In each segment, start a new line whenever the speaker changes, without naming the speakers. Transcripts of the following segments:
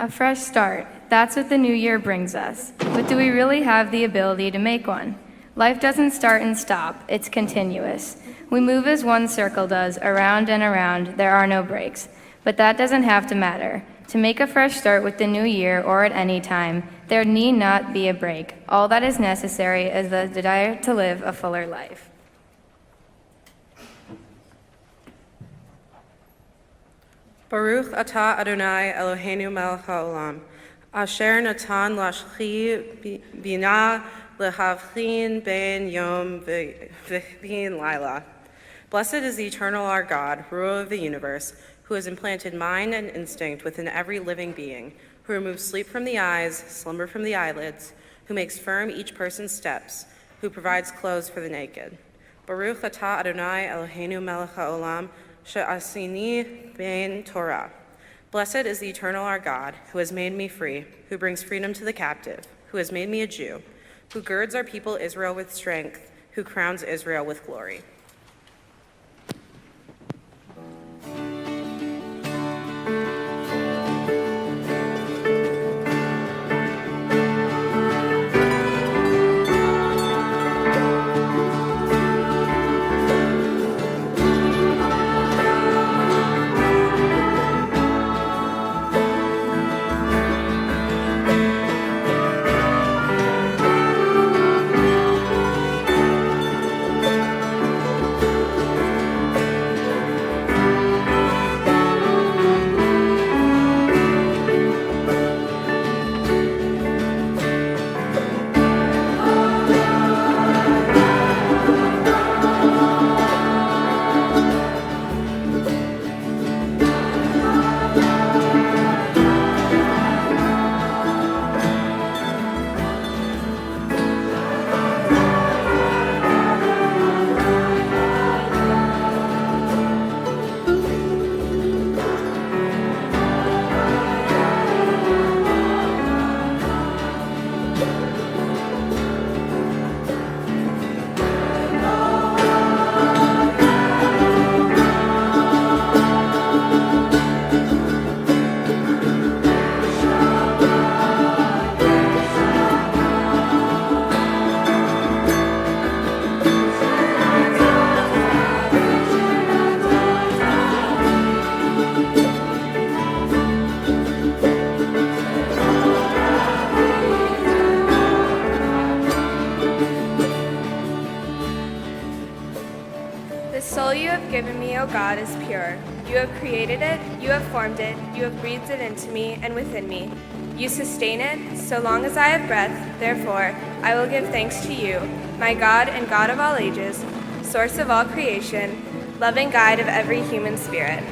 A fresh start. That's what the new year brings us. But do we really have the ability to make one? Life doesn't start and stop. It's continuous. We move as one circle does, around and around. There are no breaks. But that doesn't have to matter. To make a fresh start with the new year or at any time, there need not be a break. All that is necessary is the desire to live a fuller life.
Baruch atah Adonai Eloheinu melech haolam, asher natan lashchi bina lehavchin ben yom v'bin laila. Blessed is the eternal our God, ruler of the universe, who has implanted mind and instinct within every living being, who removes sleep from the eyes, slumber from the eyelids, who makes firm each person's steps, who provides clothes for the naked. Baruch atah Adonai Eloheinu melech haolam, she'asini ben Torah. Blessed is the eternal our God, who has made me free, who brings freedom to the captive, who has made me a Jew, who girds our people Israel with strength, who crowns Israel with glory.
God is pure. You have created it, you have formed it, you have breathed it into me and within me. You sustain it, so long as I have breath, therefore I will give thanks to you, my God and God of all ages, source of all creation, loving guide of every human spirit.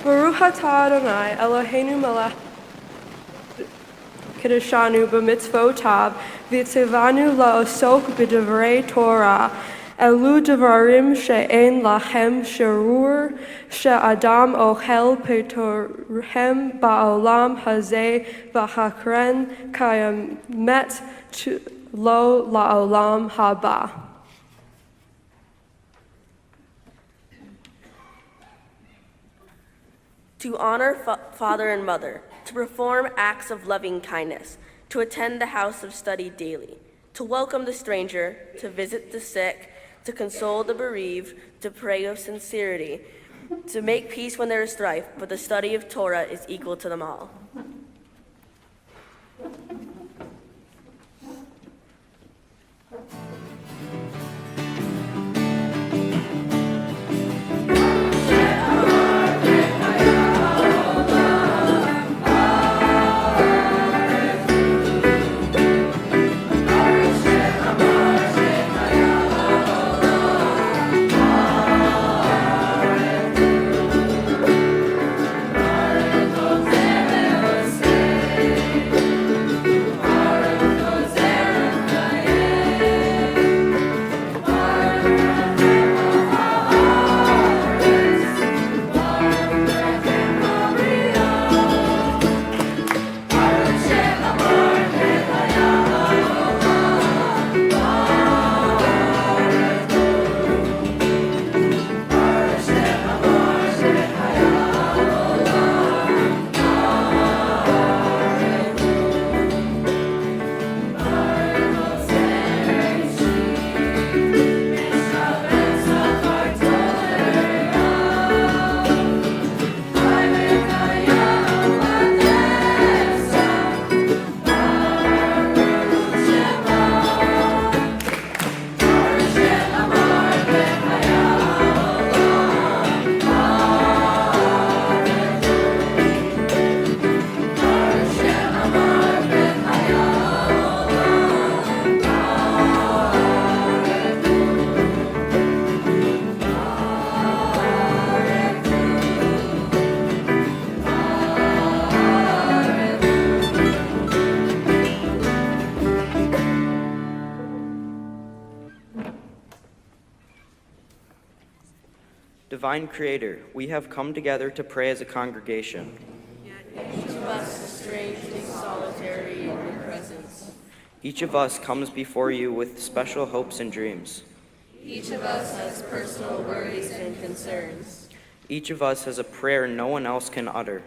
Baruch atah Adonai Eloheinu melech Kedeshanu b'mitzvotav v'tzivanu la'osok b'divrei Torah elu devarim she'en lachem shirur she'adam ochel petorhem ba'olam hazeh v'hakren kayamet lo la'olam haba.
To honor father and mother, to perform acts of loving kindness, to attend the house of study daily, to welcome the stranger, to visit the sick, to console the bereaved, to pray with sincerity, to make peace when there is strife, but the study of Torah is equal to them all.
Divine Creator, we have come together to pray as a congregation.
Each of us is strangely solitary in your presence.
Each of us comes before you with special hopes and dreams.
Each of us has personal worries and concerns.
Each of us has a prayer no one else can utter.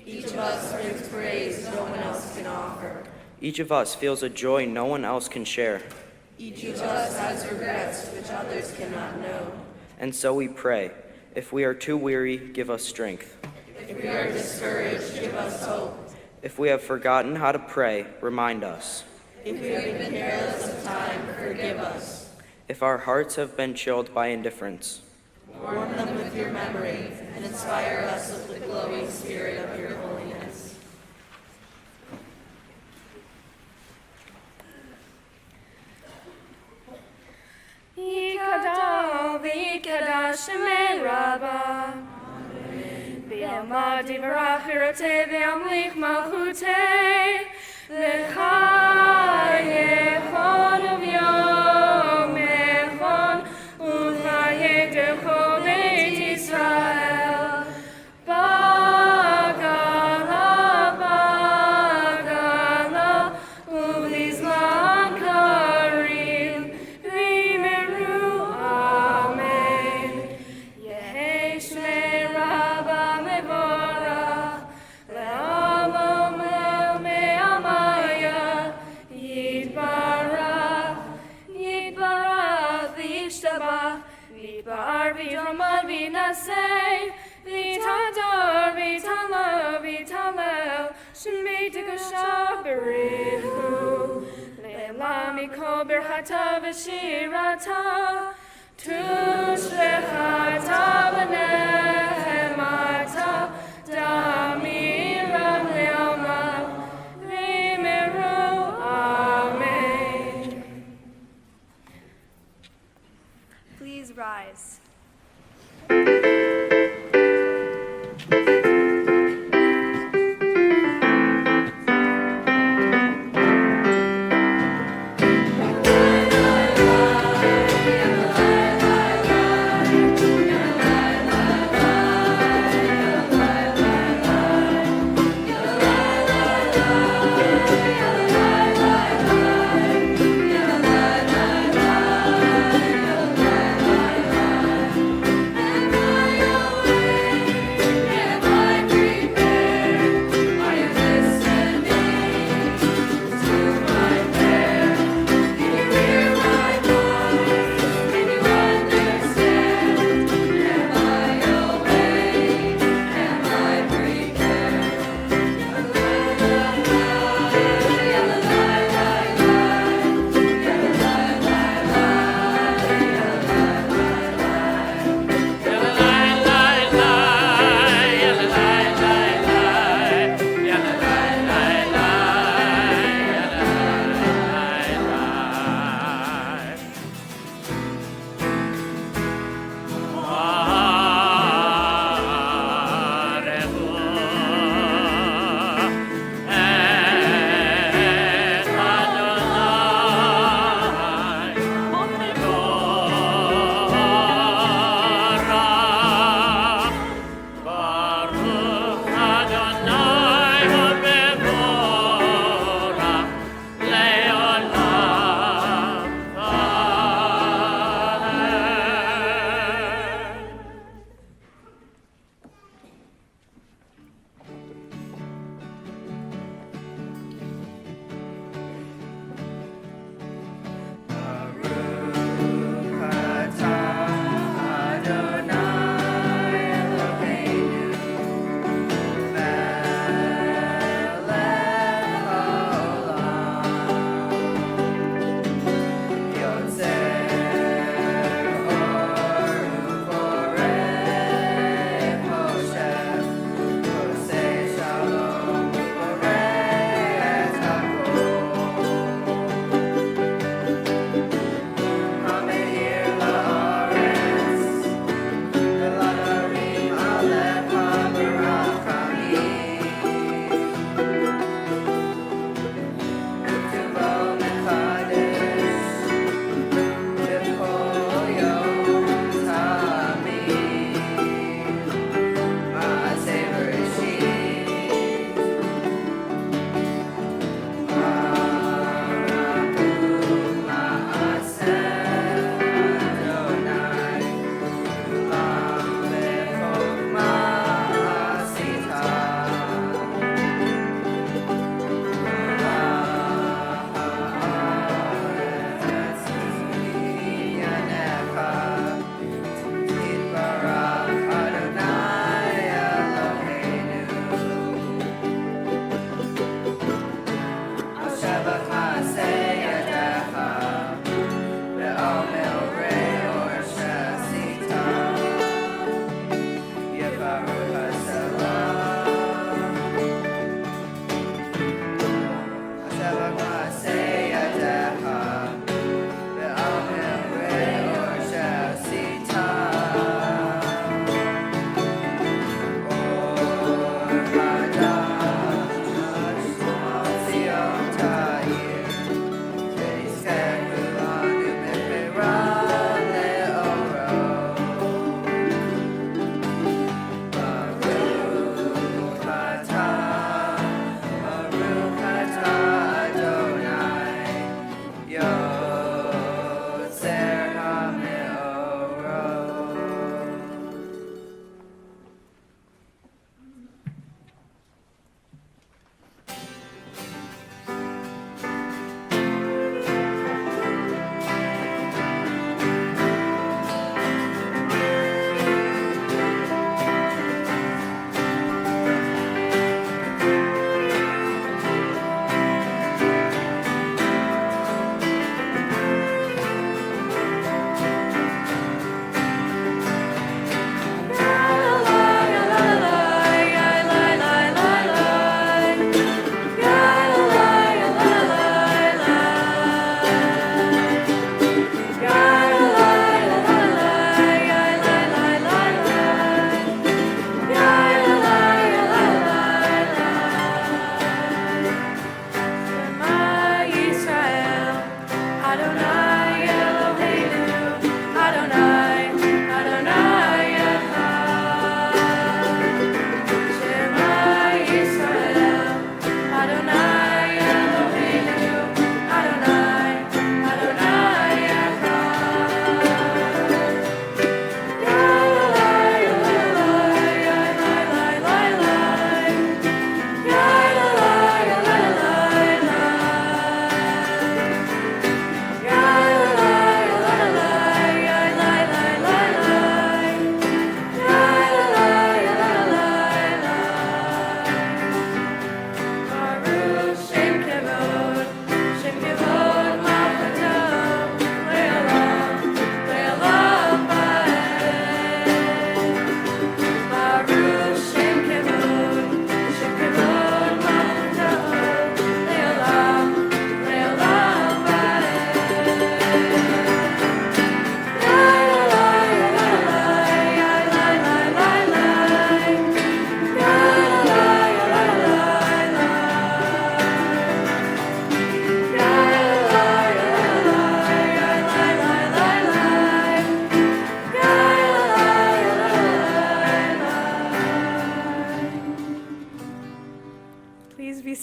Each of us brings praise no one else can offer.
Each of us feels a joy no one else can share.
Each of us has regrets which others cannot know.
And so we pray, if we are too weary, give us strength.
If we are discouraged, give us hope.
If we have forgotten how to pray, remind us.
If we have been careless of time, forgive us.
If our hearts have been chilled by indifference,
Warm them with your memory and inspire us with the glowing spirit of your holiness.
Yikadal v'yikadash shemei Rabbah. B'yamad yivarach v'yiroteh v'yamlich malchuteh. L'cha yechon u'vyom echon u'chayed kol beit Yisrael. Bagala, bagala, u'lizman karim. V'yimeru amen. Yehi shmei Rabbah mevorach. Le'amom le'amaya. Yitbarach, yitbarach, v'yishtabach. V'yibar v'yomad v'yinaseh. V'yitadar v'yitalel v'yitalel. Shemei tekasha b'richu. Le'elam mikol birchata v'shirata. Tushvechata v'nehemata. Damiram le'olam. V'yimeru amen. Please rise.
La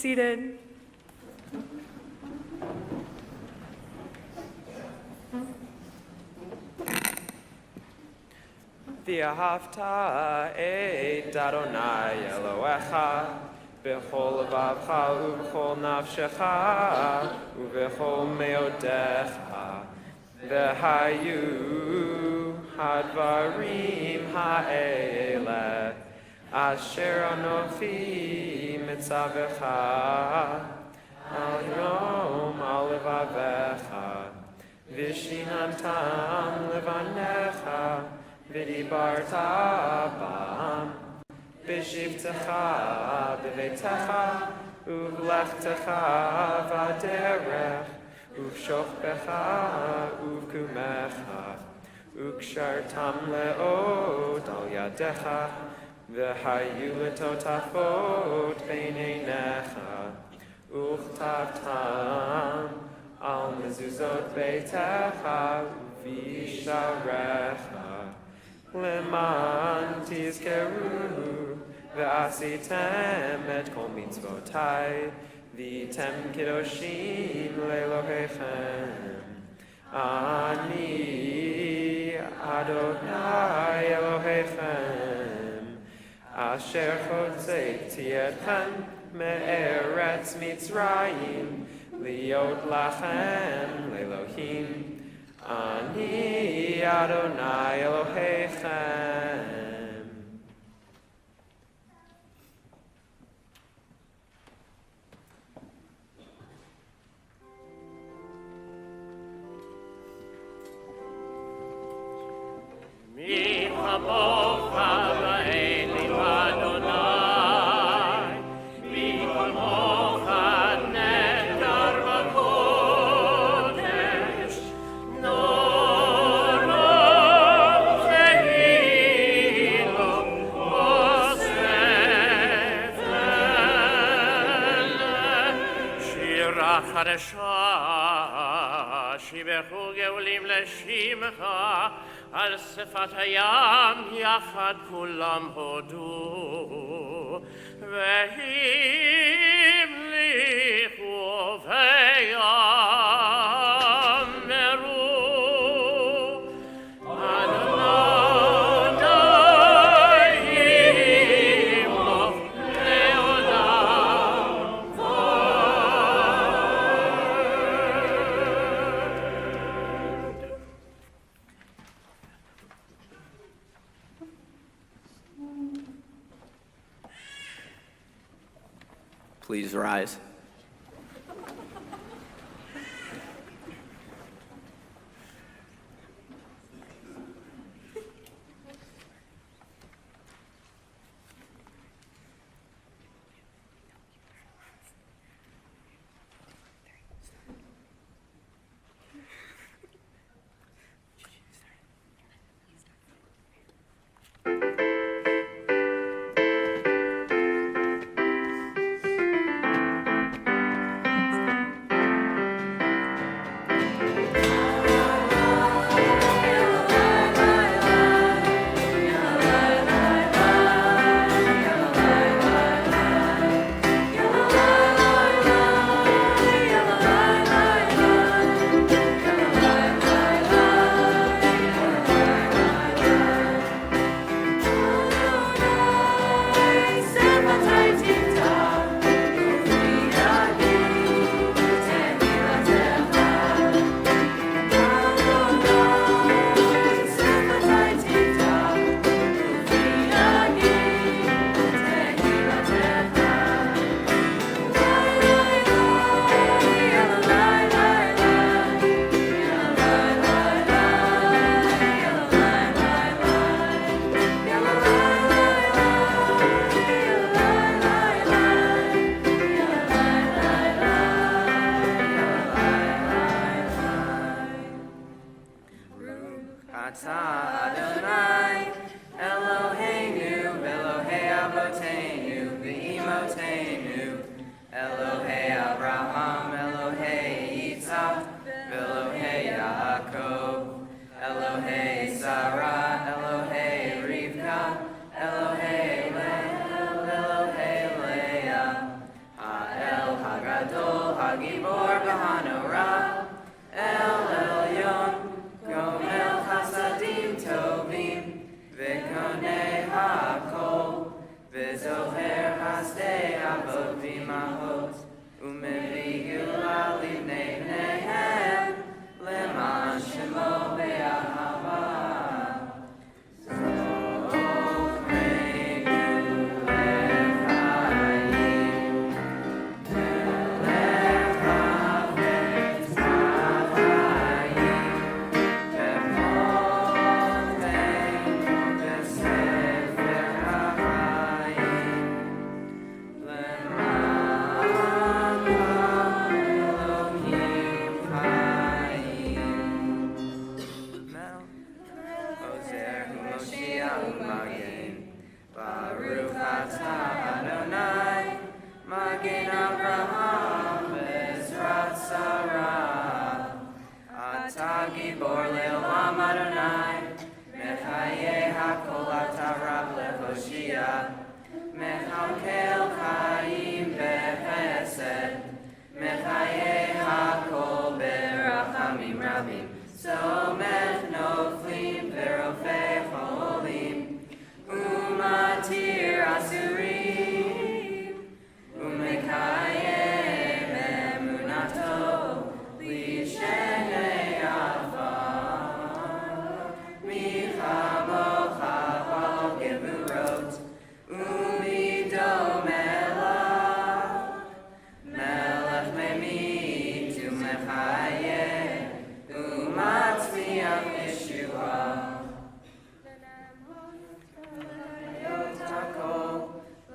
seated.
V'ahavta et Adonai Elohecha b'chol levavcha u'b'chol nafshecha u'b'chol meodecha v'hayu hadvarim ha'ele asher anochi mitzavecha al yom al levavecha v'shinantam levanecha v'dibarta bam b'shivtecha b'veitecha u'v'lechtecha v'aderech u'v'shochbecha u'v'kumecha u'kshartam le'od al yadecha v'hayu letotafot bein einecha u'chtavtam al mezuzot beitecha u'v'isharecha Leman tizkeru ve'asitem et kol mitzvotai v'tem kedoshim le'Elohechem. Ani Adonai Elohechem asher chotzeti etchem me'eretz Mitzrayim liot lachem le'Elohim. Ani Adonai Elohechem.
Mi chamocha va'eli Adonai, mi chamocha nektar v'kodesh, חדשה שיבחו גאולים לשמך על שפת הים יחד כולם הודו והמליכו ויאמרו אדוני ימלוך לעולם
Please rise.
Somech noflim verofei cholim, umatir asurim, umekayem emunato lishenei afar, michamocha al gevurot, umido melech, melech memit umechayem, umatzmiach Yeshua.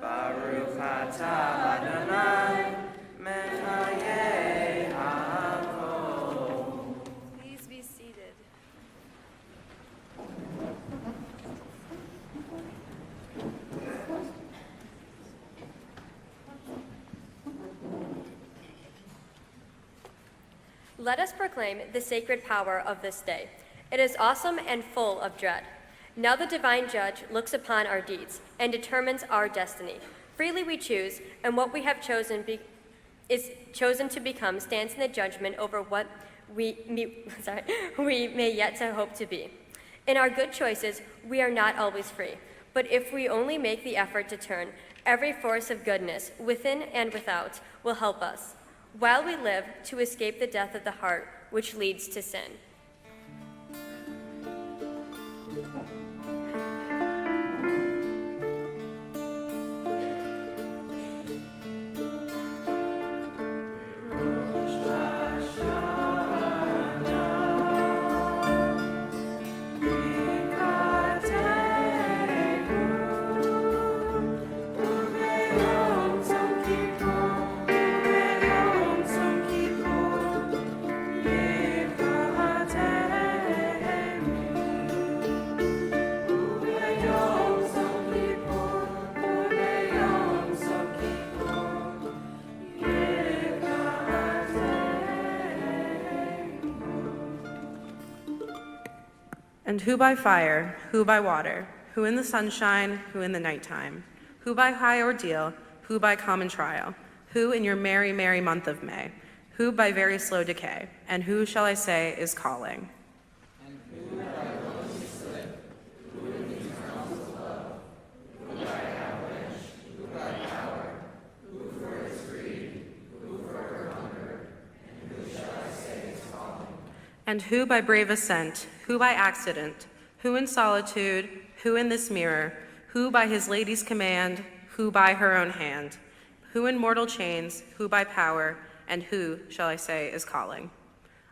Baruch atah Adonai, mechayei hakol.
Please be seated.
Let us proclaim the sacred power of this day. It is awesome and full of dread. Now the divine judge looks upon our deeds and determines our destiny. Freely we choose, and what we have chosen is chosen to become stands in the judgment over what we may yet to hope to be. In our good choices, we are not always free, but if we only make the effort to turn, every force of goodness, within and without, will help us, while we live, to escape the death of the heart, which leads to sin.
And who by fire, who by water, who in the sunshine, who in the nighttime, who by high ordeal, who by common trial, who in your merry, merry month of May, who by very slow decay, and who shall I say is calling? And who by brave ascent, who by accident, who in solitude, who in this mirror, who by his lady's command, who by her own hand, who in mortal chains, who by power, and who, shall I say, is calling?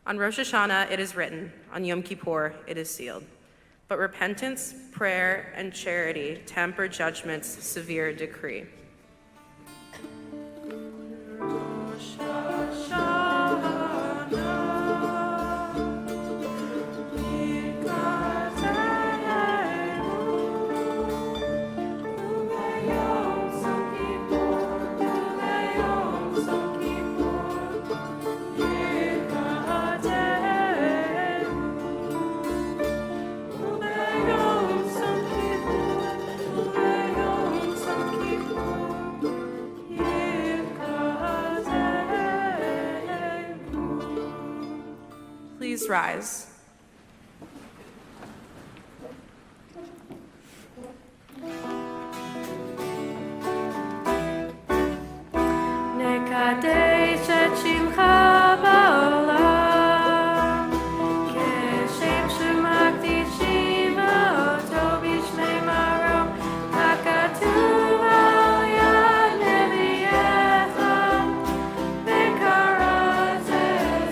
On Rosh HaShanah it is written, on Yom Kippur it is sealed. But repentance, prayer, and charity temper judgment's severe decree. Please rise.
Nekadesh et shimcha ba'olam, keshem shemakdishim oto b'shnei marom, hakatuv al yad neviyecha, v'karat et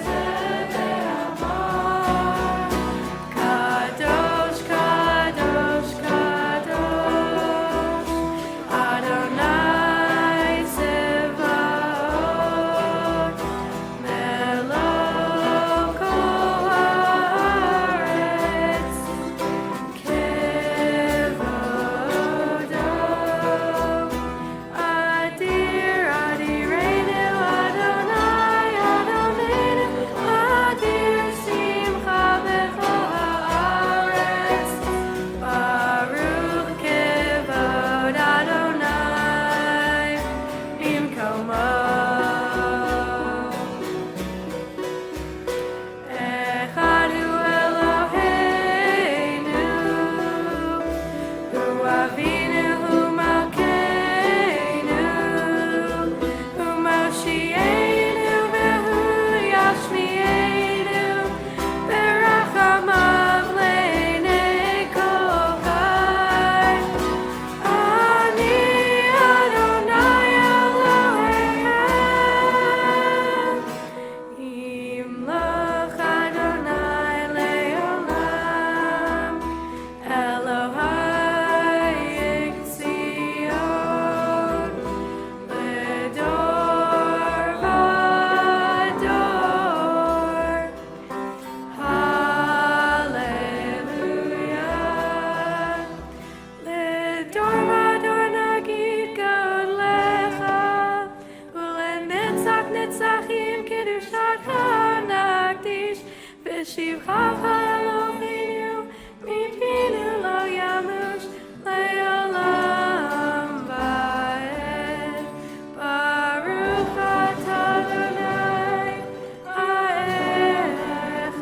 Shivcha Eloheinu Mipinu Lo Yamush Le'olam Va'ed. Baruch atah Adonai Ha'elech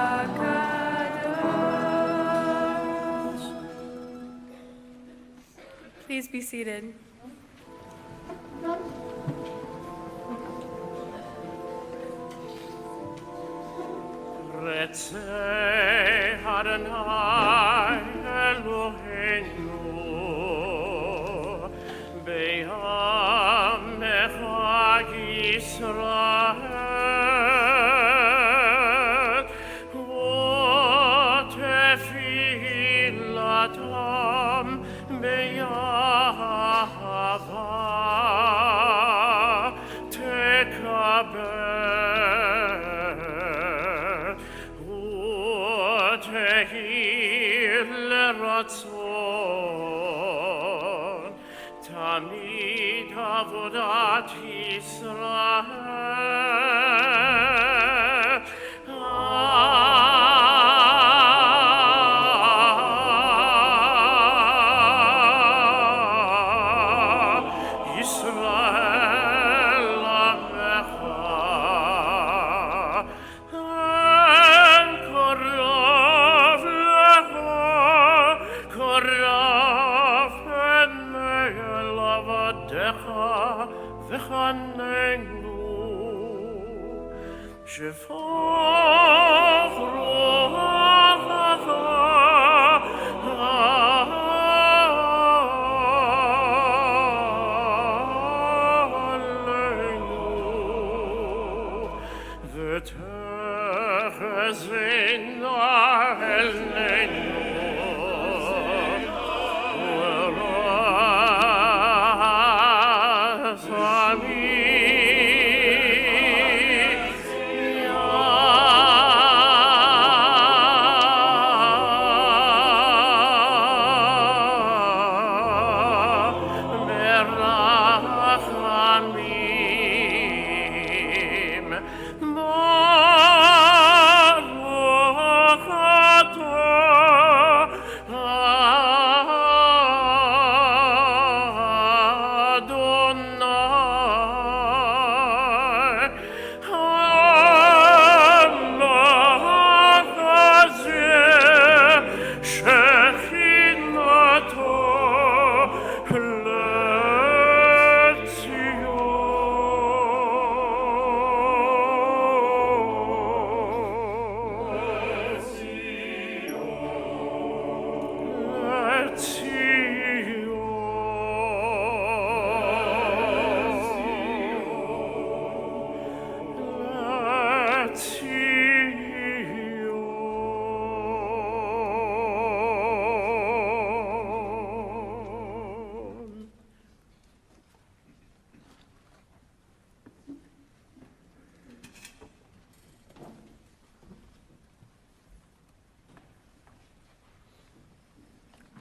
HaKadosh. Please be seated.
Retzei Adonai Eloheinu Be'amecha Yisrael V'tefilatam be'ahava tekabel Ratzon Tamid Avodat Yisrael Yisrael Amecha En Korav Korav en me'el avadecha v'chanenu shefach rochacha aleinu v'techezena elnenu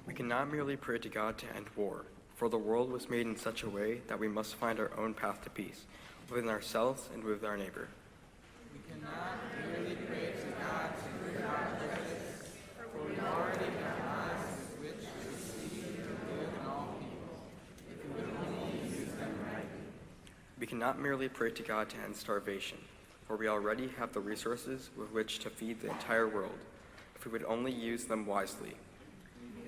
We cannot merely pray to God to end war, for the world was made in such a way that we must find our own path to peace, within ourselves and with our neighbor.
We cannot merely pray to God to rid our justice, for we already have eyes with which to see the good in all people, if we would only use them rightly.
We cannot merely pray to God to end starvation, for we already have the resources with which to feed the entire world, if we would only use them wisely.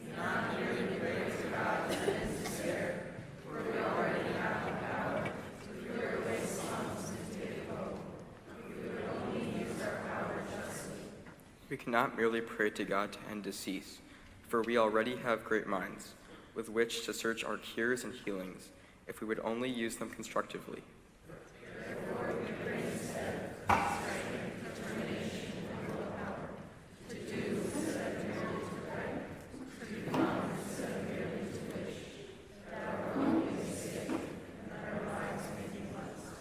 We cannot merely pray to God to end despair, for we already have the power to clear away slums and take hope, if we would only use our power justly.
We cannot merely pray to God to end disease, for we already have great minds, with which to search our cures and healings, if we would only use them constructively.
Therefore, we pray instead for strength, determination, and willpower, to do instead of merely to pray, to become instead of merely to wish, that our world may be safe and that our lives may be blessed.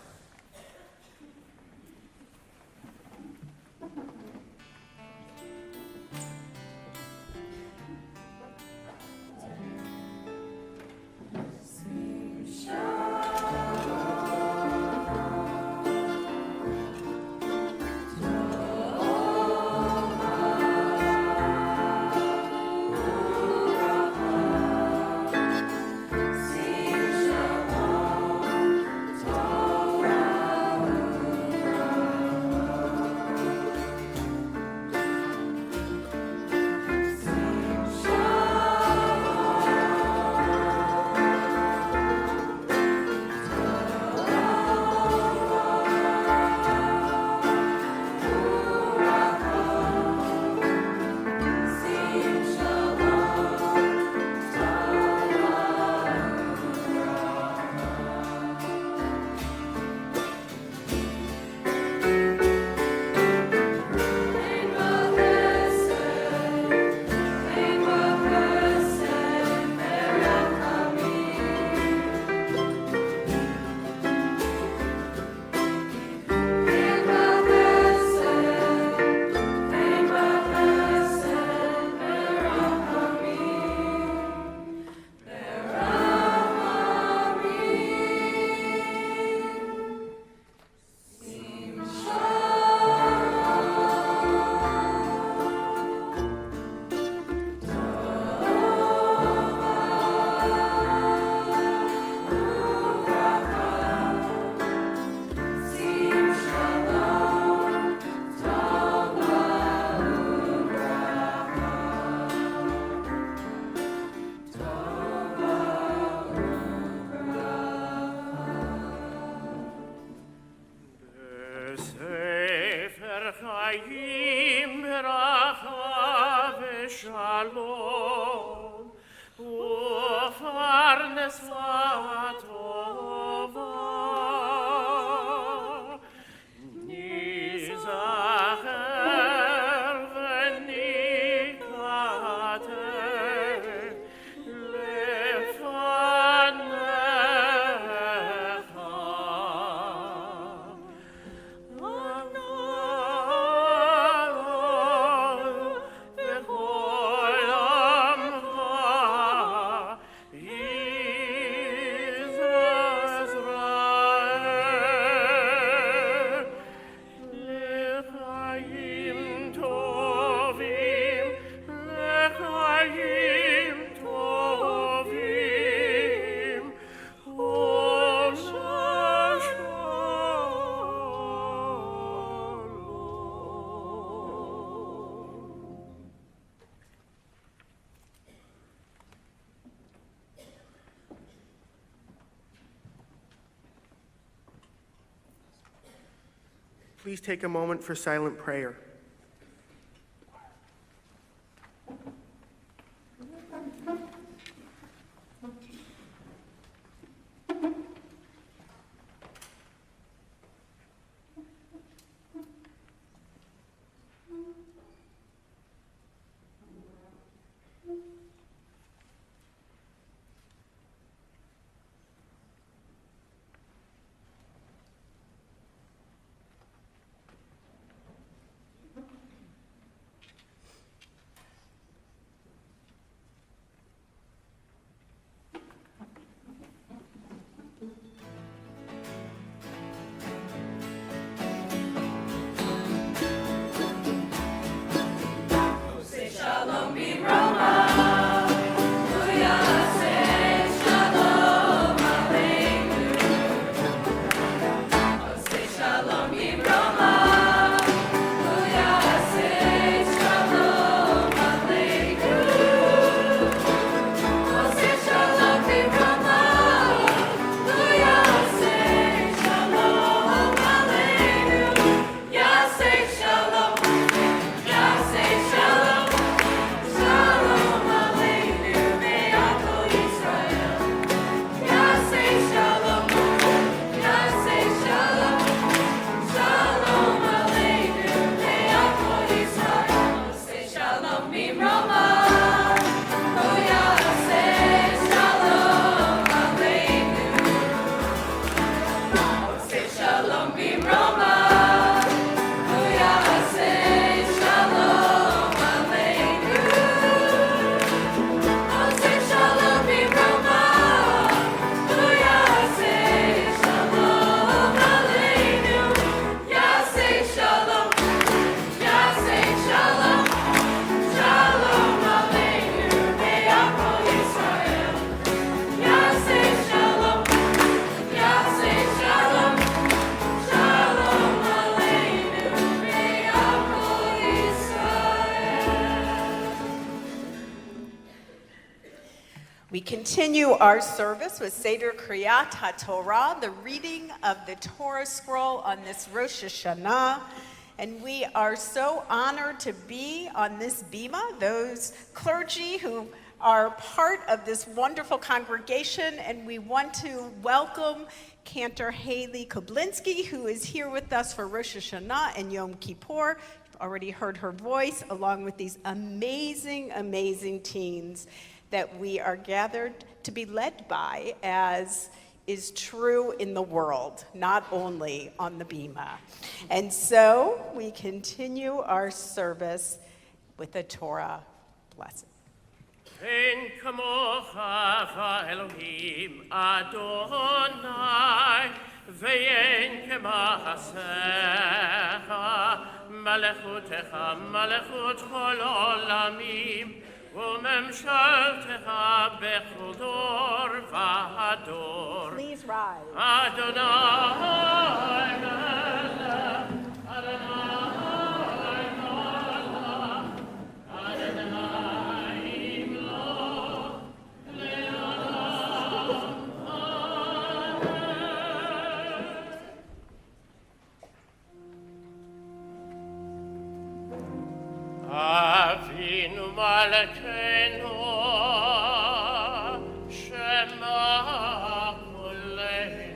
Shalom.
Please take a moment for silent prayer.
We continue our service with Seder Kriyat HaTorah, the reading of the Torah scroll on this Rosh HaShanah. And we are so honored to be on this bima, those clergy who are part of this wonderful congregation. And we want to welcome Cantor Haley Koblinski, who is here with us for Rosh Hashanah and Yom Kippur. You've already heard her voice, along with these amazing, amazing teens that we are gathered to be led by, as is true in the world, not only on the bima. And so we continue our service with a Torah blessing.
Ein kamocha v'Elohim Adonai, ve'en kema'asecha, malechutecha malechut kol olamim, וממשלתך בכל דור ודור.
Please rise.
אדוני מלך, אדוני מלך, אדוני ימלוך לעולם אמן. אבינו מלכנו, שמע קולנו.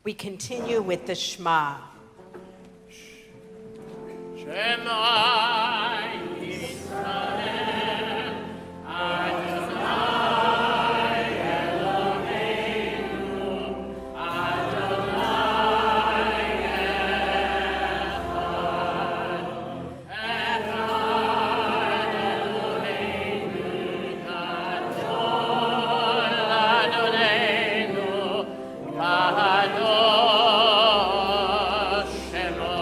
We continue with the Shema.
Shema Yisrael, Adonai Eloheinu, Adonai Echad, Echad Eloheinu, Gadol Adonenu, Kadosh Shema.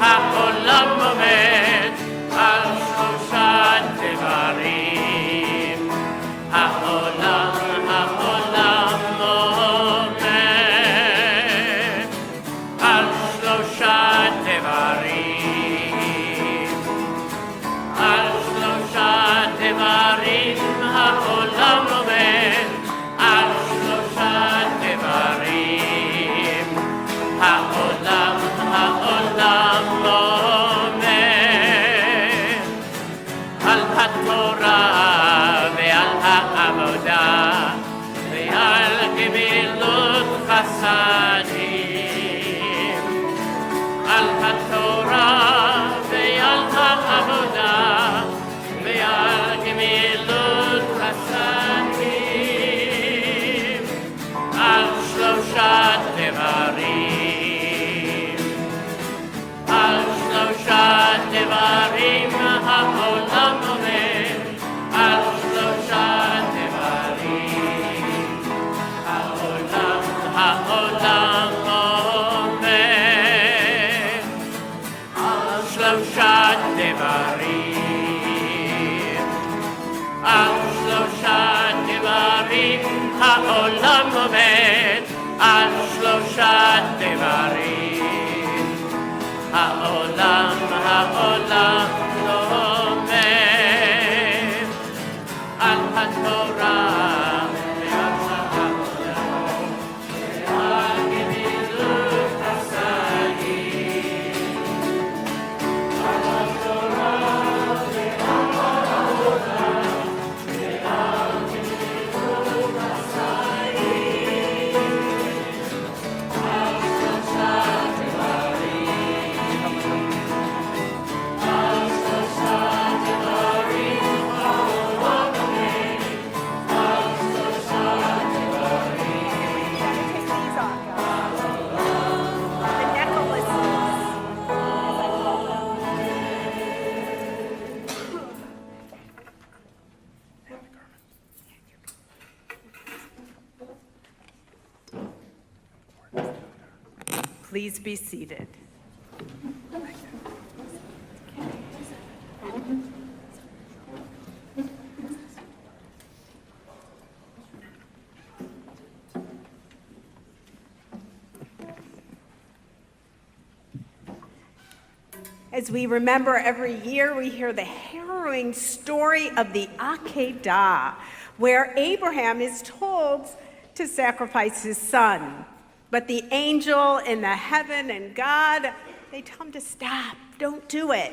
העולם עומד על שלושה דברים. העולם לא עומד על התורה ועל העבודה ועל גמילות חסדים. על התורה ועל העבודה ועל גמילות חסדים. על שלושה דברים. על שלושה דברים העולם עומד. על שלושה דברים.
The necklaces. Please be seated. As we remember every year, we hear the harrowing story of the Akedah, where Abraham is told to sacrifice his son. But the angel in the heaven and God, they tell him to stop, don't do it.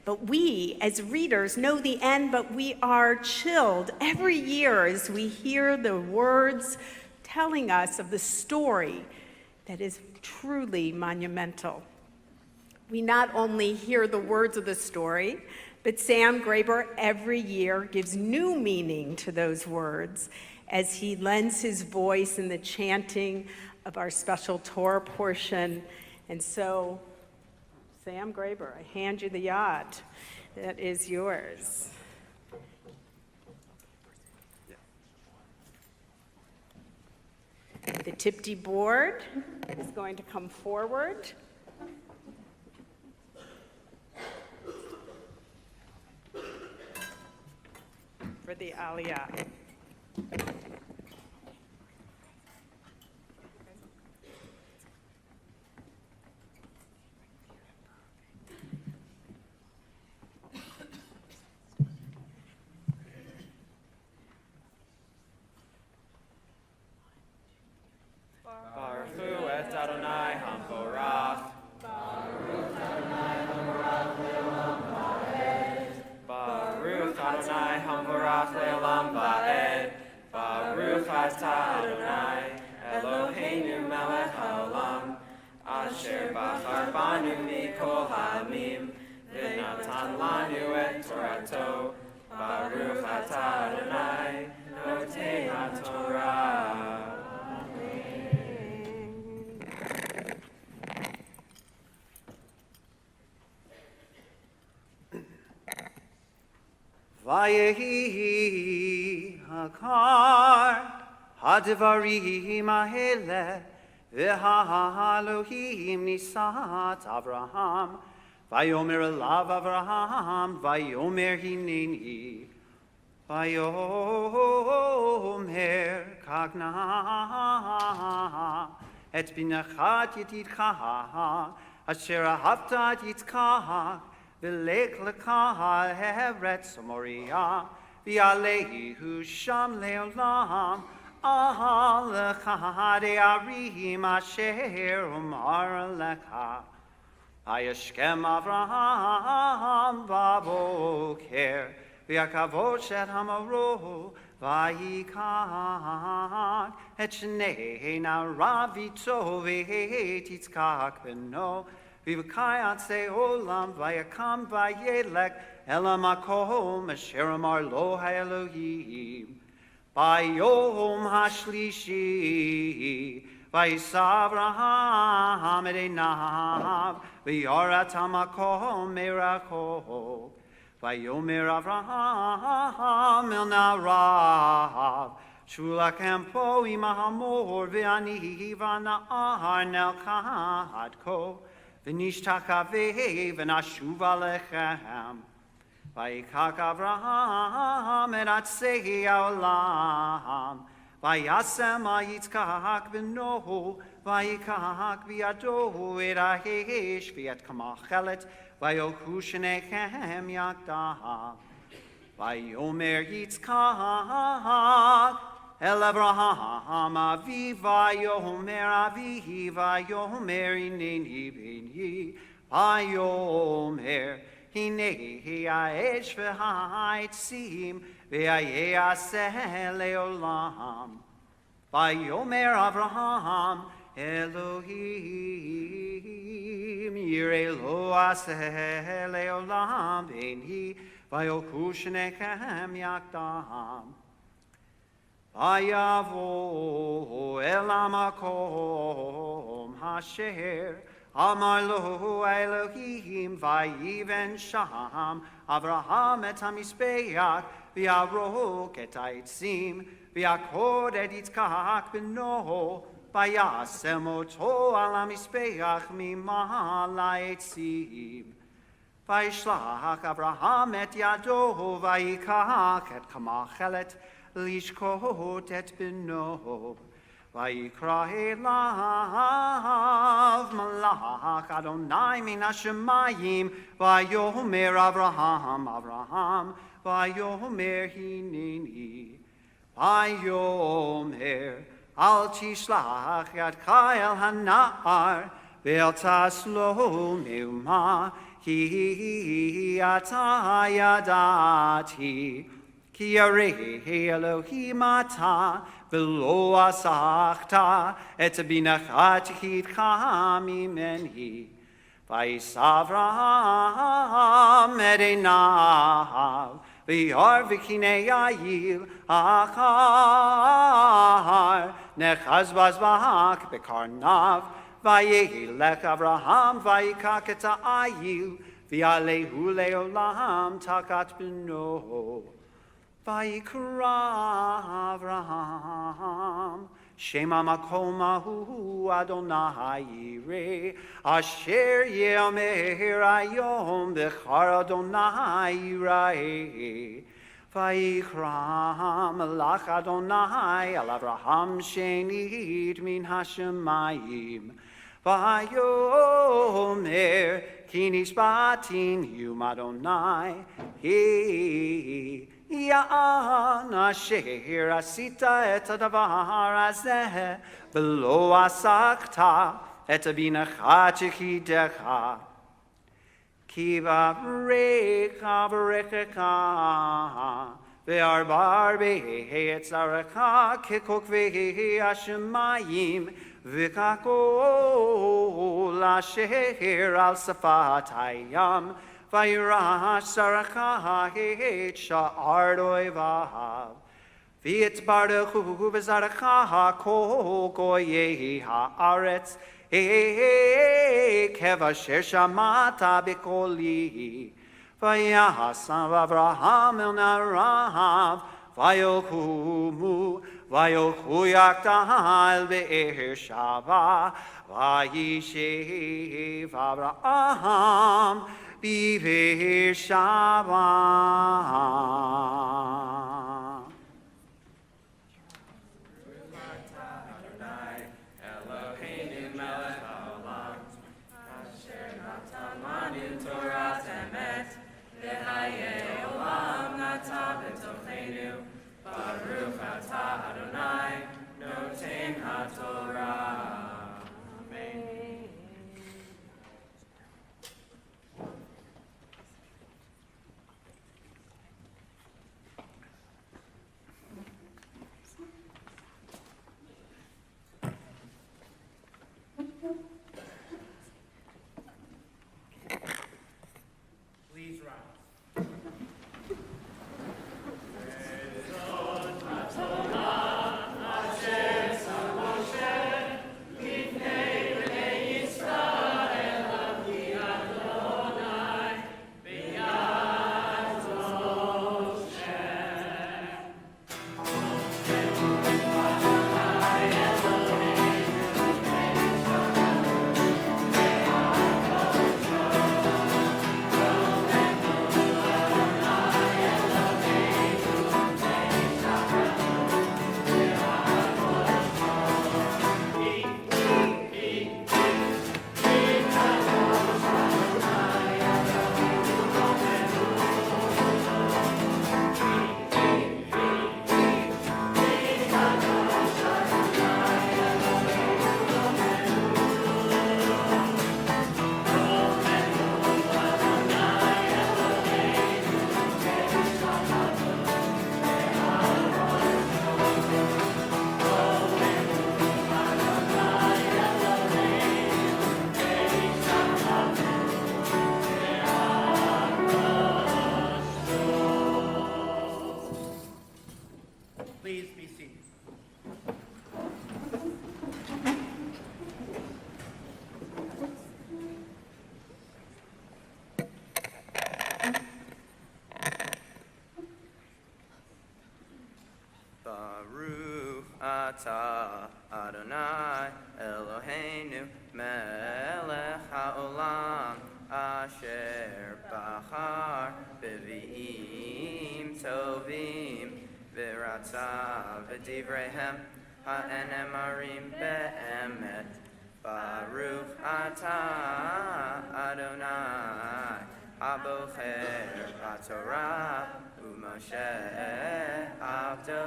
But we, as readers, know the end, but we are chilled every year as we hear the words telling us of the story that is truly monumental. We not only hear the words of the story, but Sam Graber every year gives new meaning to those words as he lends his voice in the chanting of our special Torah portion. And so, Sam Graber, I hand you the yacht. That is yours. The Tipti board is going to come forward. For the Aliyah.
Baruch Hu et Adonai Hamvorach. Baruch Adonai Hamvorach Le'olam Va'ed. Baruch Atah Adonai Eloheinu Melech HaOlam. Asher bachar banu mikol ha'amim v'natan lanu et Torato. Baruch Atah Adonai Notei HaTorah.
Vayehi hakar hadivarim ahele v'ha'Elohim nisat Avraham vayomer elav Avraham vayomer hineni vayomer kagna et binachat yedidcha asher ahavta et yitzchak V'lek lekahal heretz Moria, v'alehu sham leolam, ahal lechade arim asher umar lecha. Vayashkem Avraham baboker, v'yakavot et hamaro, v'yikach et shnei na'arav v'ito v'et Yitzchak beno, V'v'kayat se'olam v'yakam v'yelek elam makom asher amar lo ha'Elohim. V'yom ha'shlishi v'yisav Avraham et einav v'yarat ha'makom merachok. V'yomer Avraham el na'arav shulachem po imahamor v'ani v'na'ar nelchad ko. V'nishtachave v'nashuva lechem. V'yikach Avraham et atzei ha'olam. V'yasem ha'yitzchak b'nohu. V'yikach b'yado et ha'esh v'yet kamachelet. V'yochu shnechem yakdav. V'yomer Yitzchak El Avraham aviv vayomer aviv vayomer hineni b'ni vayomer hinei ha'esh v'ha'etzim v'yaseh le'olam. Vayomer Avraham Elohim yireh lo aseh le'olam b'ni vayochu shnechem yakdam. Vayavo el hamakom asher amar lo Elohim vayiven sham Avraham et hamizbeach v'yarok et ha'etzim v'yakod et Yitzchak b'no v'yasem oto al hamizbeach mima'al ha'etzim v'yishlach Avraham et yado v'yikach et kamachelet Lishkot et b'no, vayikra elav malach Adonai min hashemayim, vayomer Avraham, vayomer hineni, vayomer al tishlach yadcha el hanar, ve'el taslo meuma, ki ata yadati. Ki yarei Elohim ata v'lo asachta et binachat yidcha mimeni v'yisav Avraham et einav v'yar v'kinei yayil achar nechaz b'karnav v'yelech Avraham v'yikach et ha'ayil V'alehu leolam takat b'no. Vayikra Avraham, Shema makomahu Adonai yireh, Asher ye'amer hayom b'char Adonai yireh. Vayikra melach Adonai al Avraham shenit min hashemayim. Vayomer ki nishbatin yum Adonai he. Ya'an asher asita et hadavar hazeh v'lo asakta et binacha tchidecha ki v'arecha v'rechecha ve'arbar be'etzarecha kekok ve'hashemayim v'kakol asher al safat hayam Vayirash Sarachah et Sha'ar Doivav V'it Baruchu V'Zarachah Kol Goyei Ha'aretz Kevasher Shamata B'Koli Vayahasav Avraham El Narav Vayochumu Vayochu Yaktahal Be'er Shava Vayishev Avraham Biver Shabbat.
Eloheinu melech haolam, asher natan lanu Torah emet, v'hayei olam natan b'tochenu, Baruch atah Adonai, noten haTorah. Amen.
Please rise. Please be seated.
Baruch atah Adonai Eloheinu melech haolam asher bachar b'vi'im tovim v'ratza v'divrehem ha'enemarim be'emet Baruch atah Adonai abocher b'torah u'Moshe abdo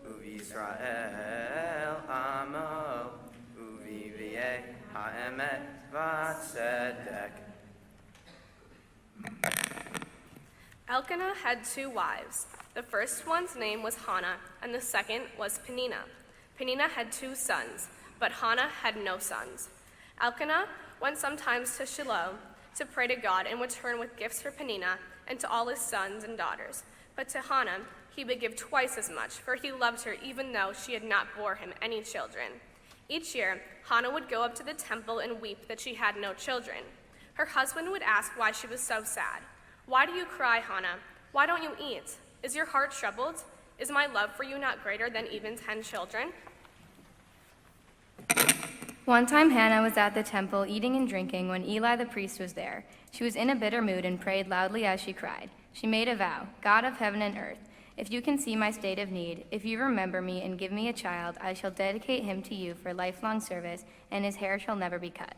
u'Yisrael amo u'viviyeh ha'emet v'tzedek.
Elkanah had 2 wives. The first one's name was Hannah, and the second was Peninnah. Peninnah had 2 sons, but Hannah had no sons. Elkanah went sometimes to Shiloh to pray to God and return with gifts for Peninnah and to all his sons and daughters. But to Hannah he would give twice as much, for he loved her even though she had not bore him any children. Each year, Hannah would go up to the temple and weep that she had no children. Her husband would ask why she was so sad. "Why do you cry, Hannah? Why don't you eat? Is your heart troubled? Is my love for you not greater than even 10 children?"
One time Hannah was at the temple eating and drinking when Eli the priest was there. She was in a bitter mood and prayed loudly as she cried. She made a vow, "God of heaven and earth, if you can see my state of need, if you remember me and give me a child, I shall dedicate him to you for lifelong service, and his hair shall never be cut."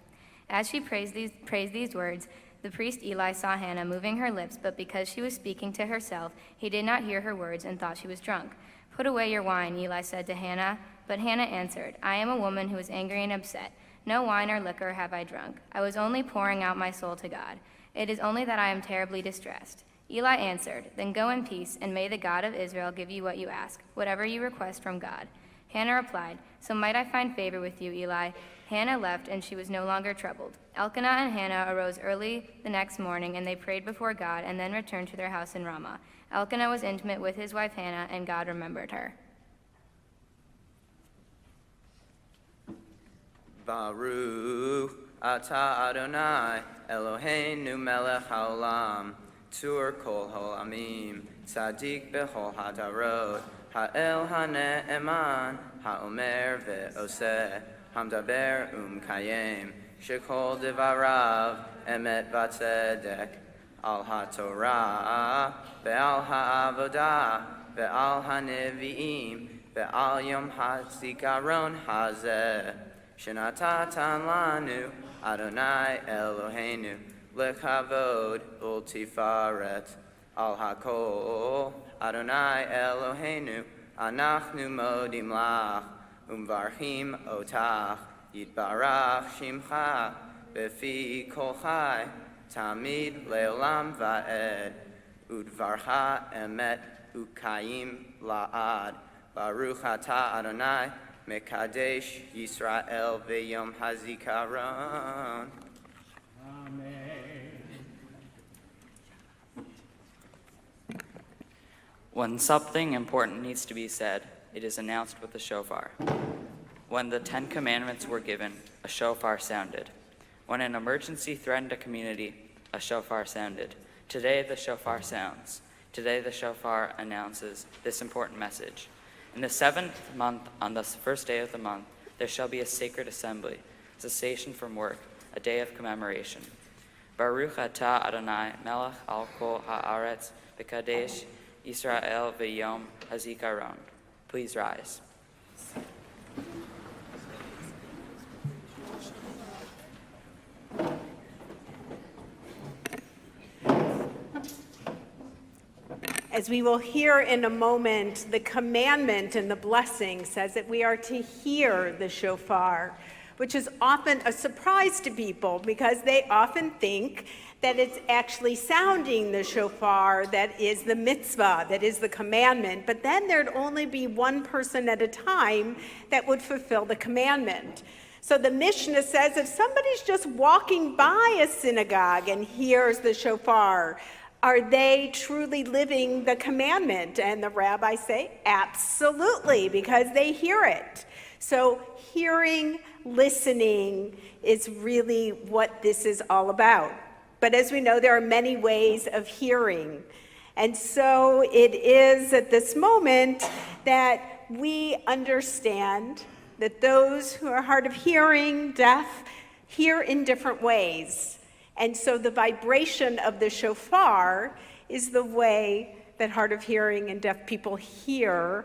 As she praised these words, the priest Eli saw Hannah moving her lips, but because she was speaking to herself, he did not hear her words and thought she was drunk. "Put away your wine," Eli said to Hannah. But Hannah answered, "I am a woman who is angry and upset. No wine or liquor have I drunk. I was only pouring out my soul to God. It is only that I am terribly distressed." Eli answered, "Then go in peace, and may the God of Israel give you what you ask, whatever you request from God." Hannah replied, "So might I find favor with you, Eli?" Hannah left, and she was no longer troubled. Elkanah and Hannah arose early the next morning, and they prayed before God, and then returned to their house in Ramah. Elkanah was intimate with his wife Hannah, and God remembered her.
Baruch atah Adonai Eloheinu melech haolam Tur kol ha'amim Tzadik bechol hadarot Ha'el ha'ne'eman Ha'omer ve'oseh Hamdaber kayem Shekol devarav Emet v'tzedek Al ha'torah Ve'al ha'avodah Ve'al ha'nevi'im Ve'al yom ha'zikaron hazeh Shenatatan lanu Adonai Eloheinu Lekavod ultifaret Al hakol Adonai Eloheinu Anachnu modim lach Umvarchim otach Yitbarach shimcha Befi kol chai Tamid leolam va'ed Udvarcha emet ukayim la'ad Baruch atah Adonai Mekadesh Yisrael v'yom hazikaron.
When something important needs to be said, it is announced with a shofar. When the 10 Commandments were given, a shofar sounded. When an emergency threatened a community, a shofar sounded. Today the shofar sounds. Today the shofar announces this important message. In the 7th month, on the first day of the month, there shall be a sacred assembly, cessation from work, a day of commemoration. Baruch atah Adonai, melech al kol haaretz, b'kadesh Yisrael v'yom hazikaron. Please rise.
As we will hear in a moment, the commandment and the blessing says that we are to hear the shofar, which is often a surprise to people because they often think that it's actually sounding the shofar that is the mitzvah, that is the commandment. But then there'd only be one person at a time that would fulfill the commandment. So the Mishnah says if somebody's just walking by a synagogue and hears the shofar, are they truly living the commandment? And the rabbis say, absolutely, because they hear it. So hearing, listening is really what this is all about. But as we know, there are many ways of hearing. And so it is at this moment that we understand that those who are hard of hearing, deaf, hear in different ways. And so the vibration of the shofar is the way that hard of hearing and deaf people hear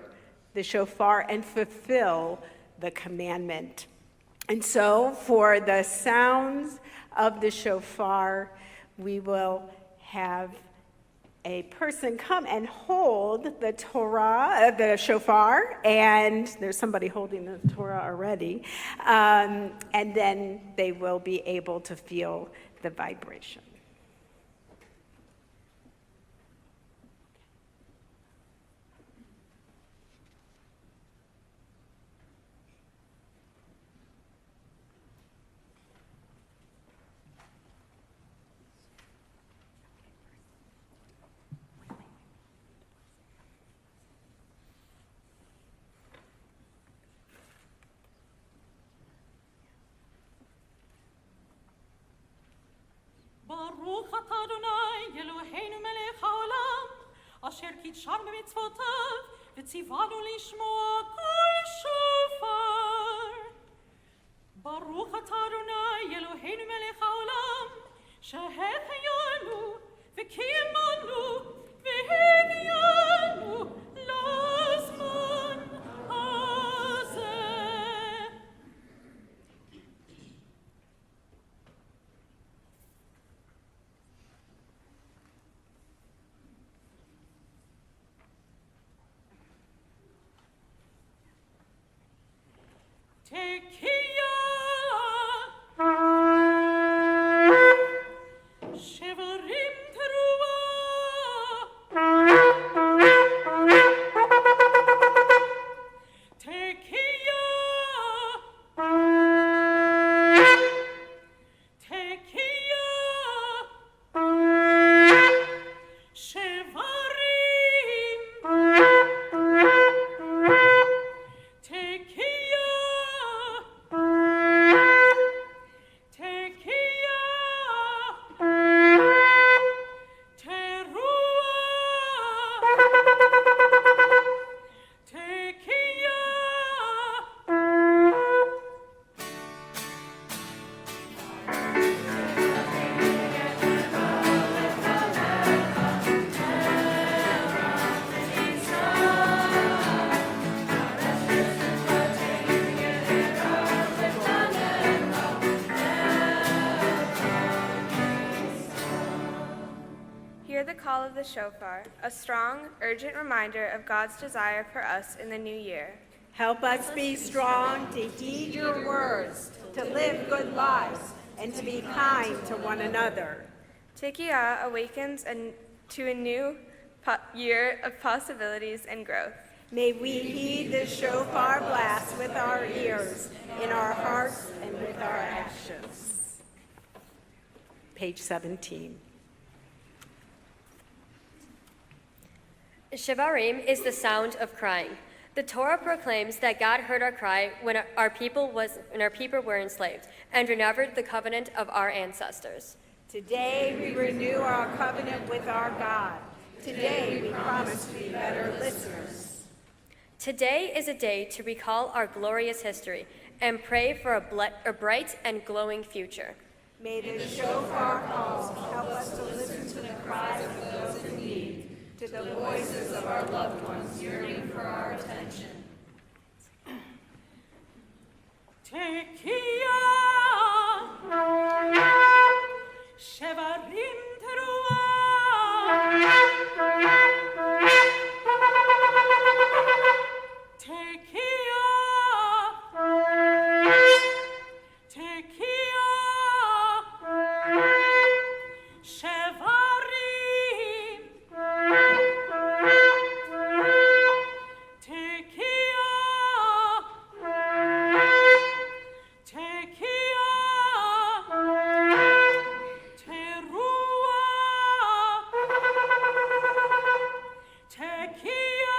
the shofar and fulfill the commandment. And so for the sounds of the shofar, we will have a person come and hold the Torah, the shofar, and there's somebody holding the Torah already, and then they will be able to feel the vibration.
ברוך אתה אדוני אלוהינו מלך העולם, אשר קידשנו במצוותיו, וציוונו לשמוע קול שופר. ברוך אתה אדוני אלוהינו מלך העולם, שהחיינו וקיימנו והגיענו לזמן הזה. Tekiya, Shevarim Teruah, Tekiya, Tekiya, Shevarim, Tekiya, Tekiya, Teruah, Tekiya.
Hear the call of the shofar, a strong, urgent reminder of God's desire for us in the new year.
Help us be strong to heed your words, to live good lives, and to be kind to one another.
Tekiah awakens to a new year of possibilities and growth.
May we heed the shofar blast with our ears, in our hearts, and with our actions. Page 17.
Shevarim is the sound of crying. The Torah proclaims that God heard our cry when our people were enslaved and renewed the covenant of our ancestors.
Today we renew our covenant with our God. Today we promise to be better listeners.
Today is a day to recall our glorious history and pray for a bright and glowing future.
May the shofar calls help us to listen to the cries of those in need, to the voices of our loved ones yearning for our attention.
Tekiya, Shevarim Teruah, Tekiya, Tekiya, Shevarim, Tekiya, Tekiya, Teruah, Tekiya.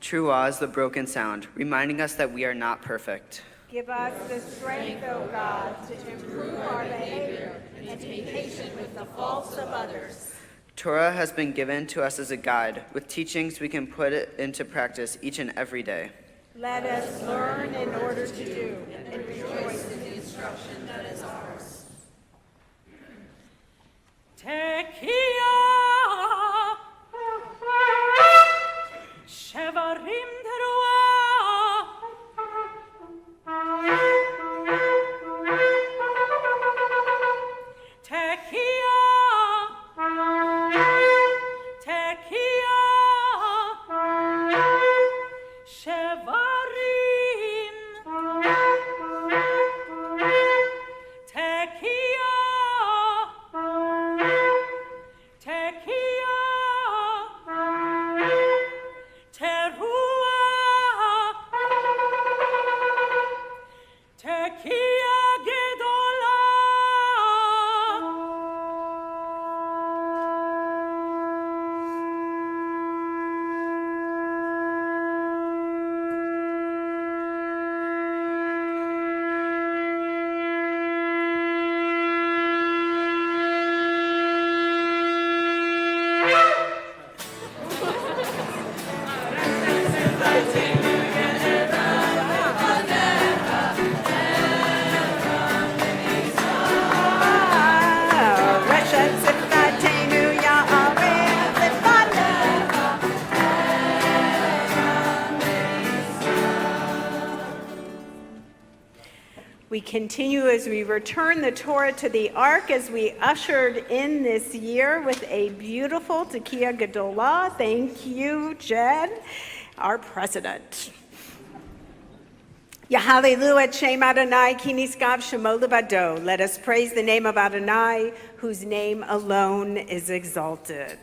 Truah is the broken sound, reminding us that we are not perfect.
Give us the strength, O God, to improve our behavior and to be patient with the faults of others.
Torah has been given to us as a guide, with teachings we can put it into practice each and every day.
Let us learn in order to do and rejoice in the instruction that is ours.
Tekiya, Shevarim Teruah, Tekiya, Tekiya, Shevarim,
We continue as we return the Torah to the Ark as we ushered in this year with a beautiful Tekiah Gedolah. Thank you, Jed, our president. Yahallelu et Shem Adonai ki niskav shemo levado. Let us praise the name of Adonai, whose name alone is exalted.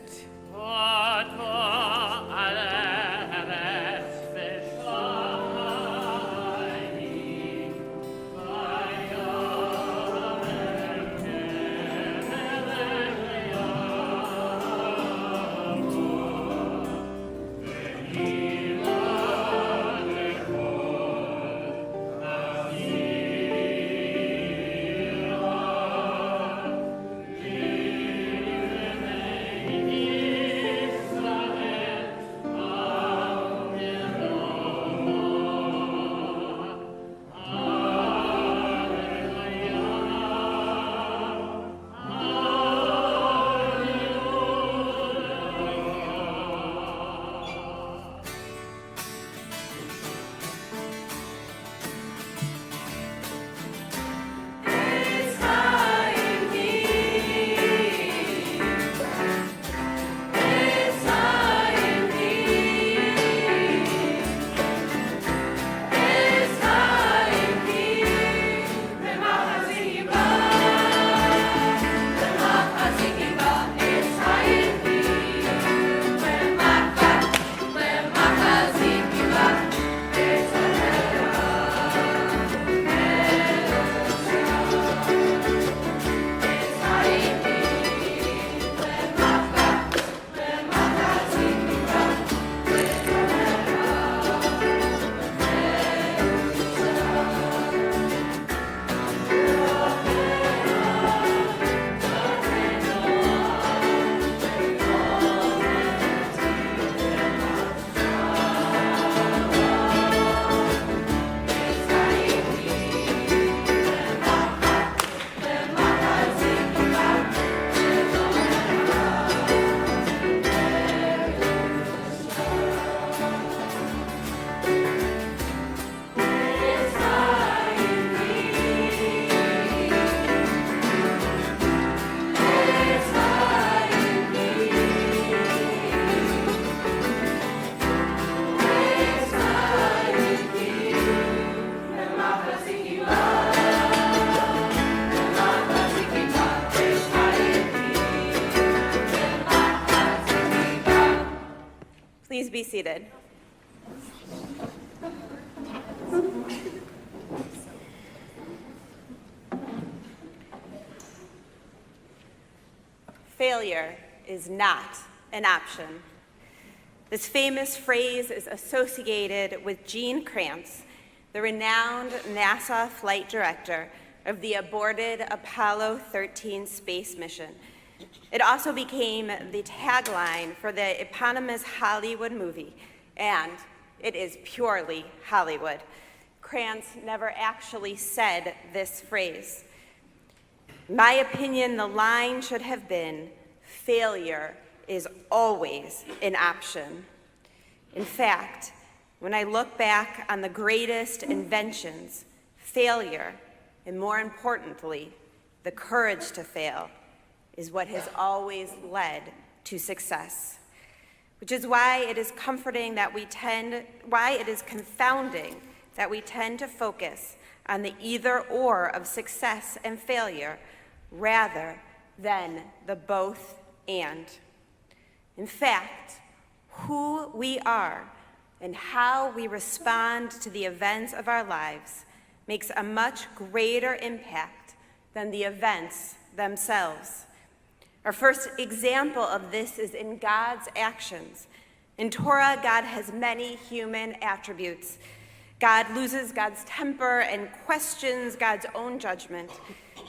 Please be seated. Failure is not an option. This famous phrase is associated with Gene Kranz, the renowned NASA flight director of the aborted Apollo 13 space mission. It also became the tagline for the eponymous Hollywood movie, and it is purely Hollywood. Kranz never actually said this phrase. In my opinion, the line should have been, failure is always an option. In fact, when I look back on the greatest inventions, failure, and more importantly, the courage to fail, is what has always led to success. Which is why it is confounding that we tend to focus on the either or of success and failure rather than the both and. In fact, who we are and how we respond to the events of our lives
makes a much greater impact than the events themselves. Our first example of this is in God's actions. In Torah, God has many human attributes. God loses God's temper and questions God's own judgment.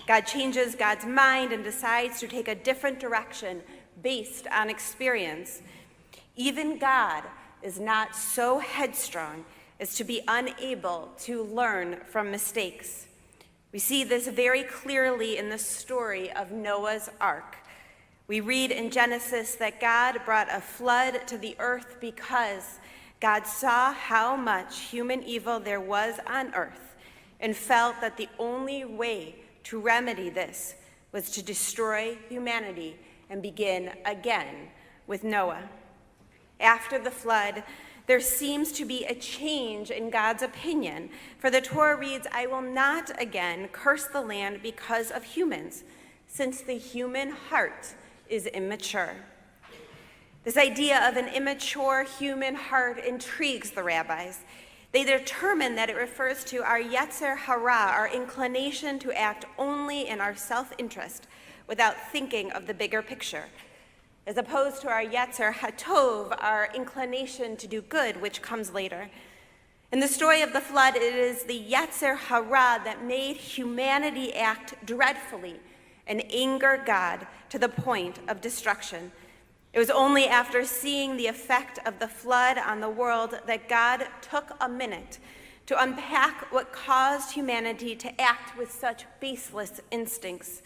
God changes God's mind and decides to take a different direction based on experience. Even God is not so headstrong as to be unable to learn from mistakes. We see this very clearly in the story of Noah's Ark. We read in Genesis that God brought a flood to the earth because God saw how much human evil there was on earth and felt that the only way to remedy this was to destroy humanity and begin again with Noah. After the flood, there seems to be a change in God's opinion, for the Torah reads, "I will not again curse the land because of humans, since the human heart is immature." This idea of an immature human heart intrigues the rabbis. They determine that it refers to our yetzer hara, our inclination to act only in our self-interest without thinking of the bigger picture, as opposed to our yetzer hatov, our inclination to do good, which comes later. In the story of the flood, it is the yetzer hara that made humanity act dreadfully and anger God to the point of destruction. It was only after seeing the effect of the flood on the world that God took a minute to unpack what caused humanity to act with such baseless instincts.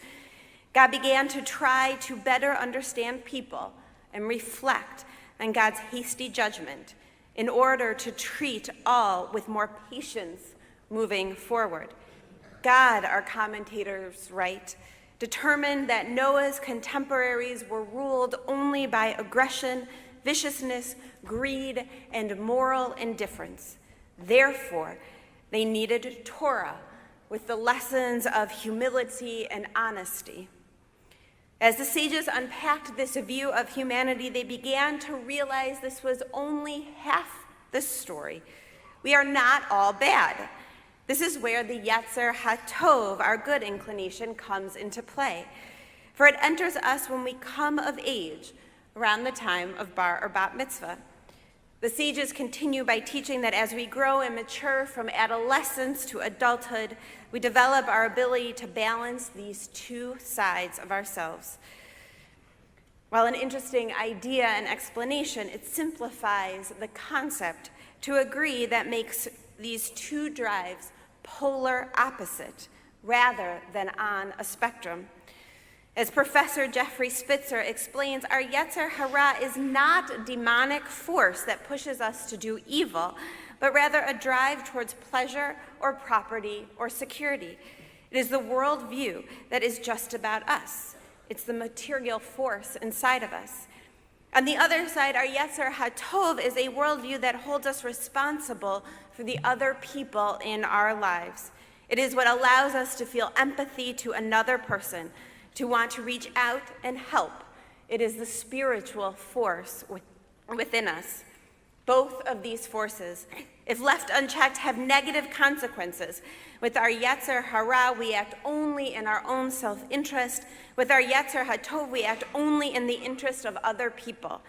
God began to try to better understand people and reflect on God's hasty judgment in order to treat all with more patience moving forward. God, our commentators write, determined that Noah's contemporaries were ruled only by aggression, viciousness, greed, and moral indifference. Therefore, they needed Torah with the lessons of humility and honesty. As the sages unpacked this view of humanity, they began to realize this was only half the story. We are not all bad. This is where the yetzer hatov, our good inclination, comes into play. For it enters us when we come of age, around the time of bar or bat mitzvah. The sages continue by teaching that as we grow and mature from adolescence to adulthood, we develop our ability to balance these two sides of ourselves. While an interesting idea and explanation, it simplifies the concept to agree that makes these two drives polar opposite rather than on a spectrum. As Professor Jeffrey Spitzer explains, our yetzer hara is not a demonic force that pushes us to do evil, but rather a drive towards pleasure or property or security. It is the worldview that is just about us. It's the material force inside of us. On the other side, our yetzer hatov is a worldview that holds us responsible for the other people in our lives. It is what allows us to feel empathy to another person, to want to reach out and help. It is the spiritual force within us. Both of these forces, if left unchecked, have negative consequences. With our yetzer hara, we act only in our own self-interest. With our yetzer hatov, we act only in the interest of other people.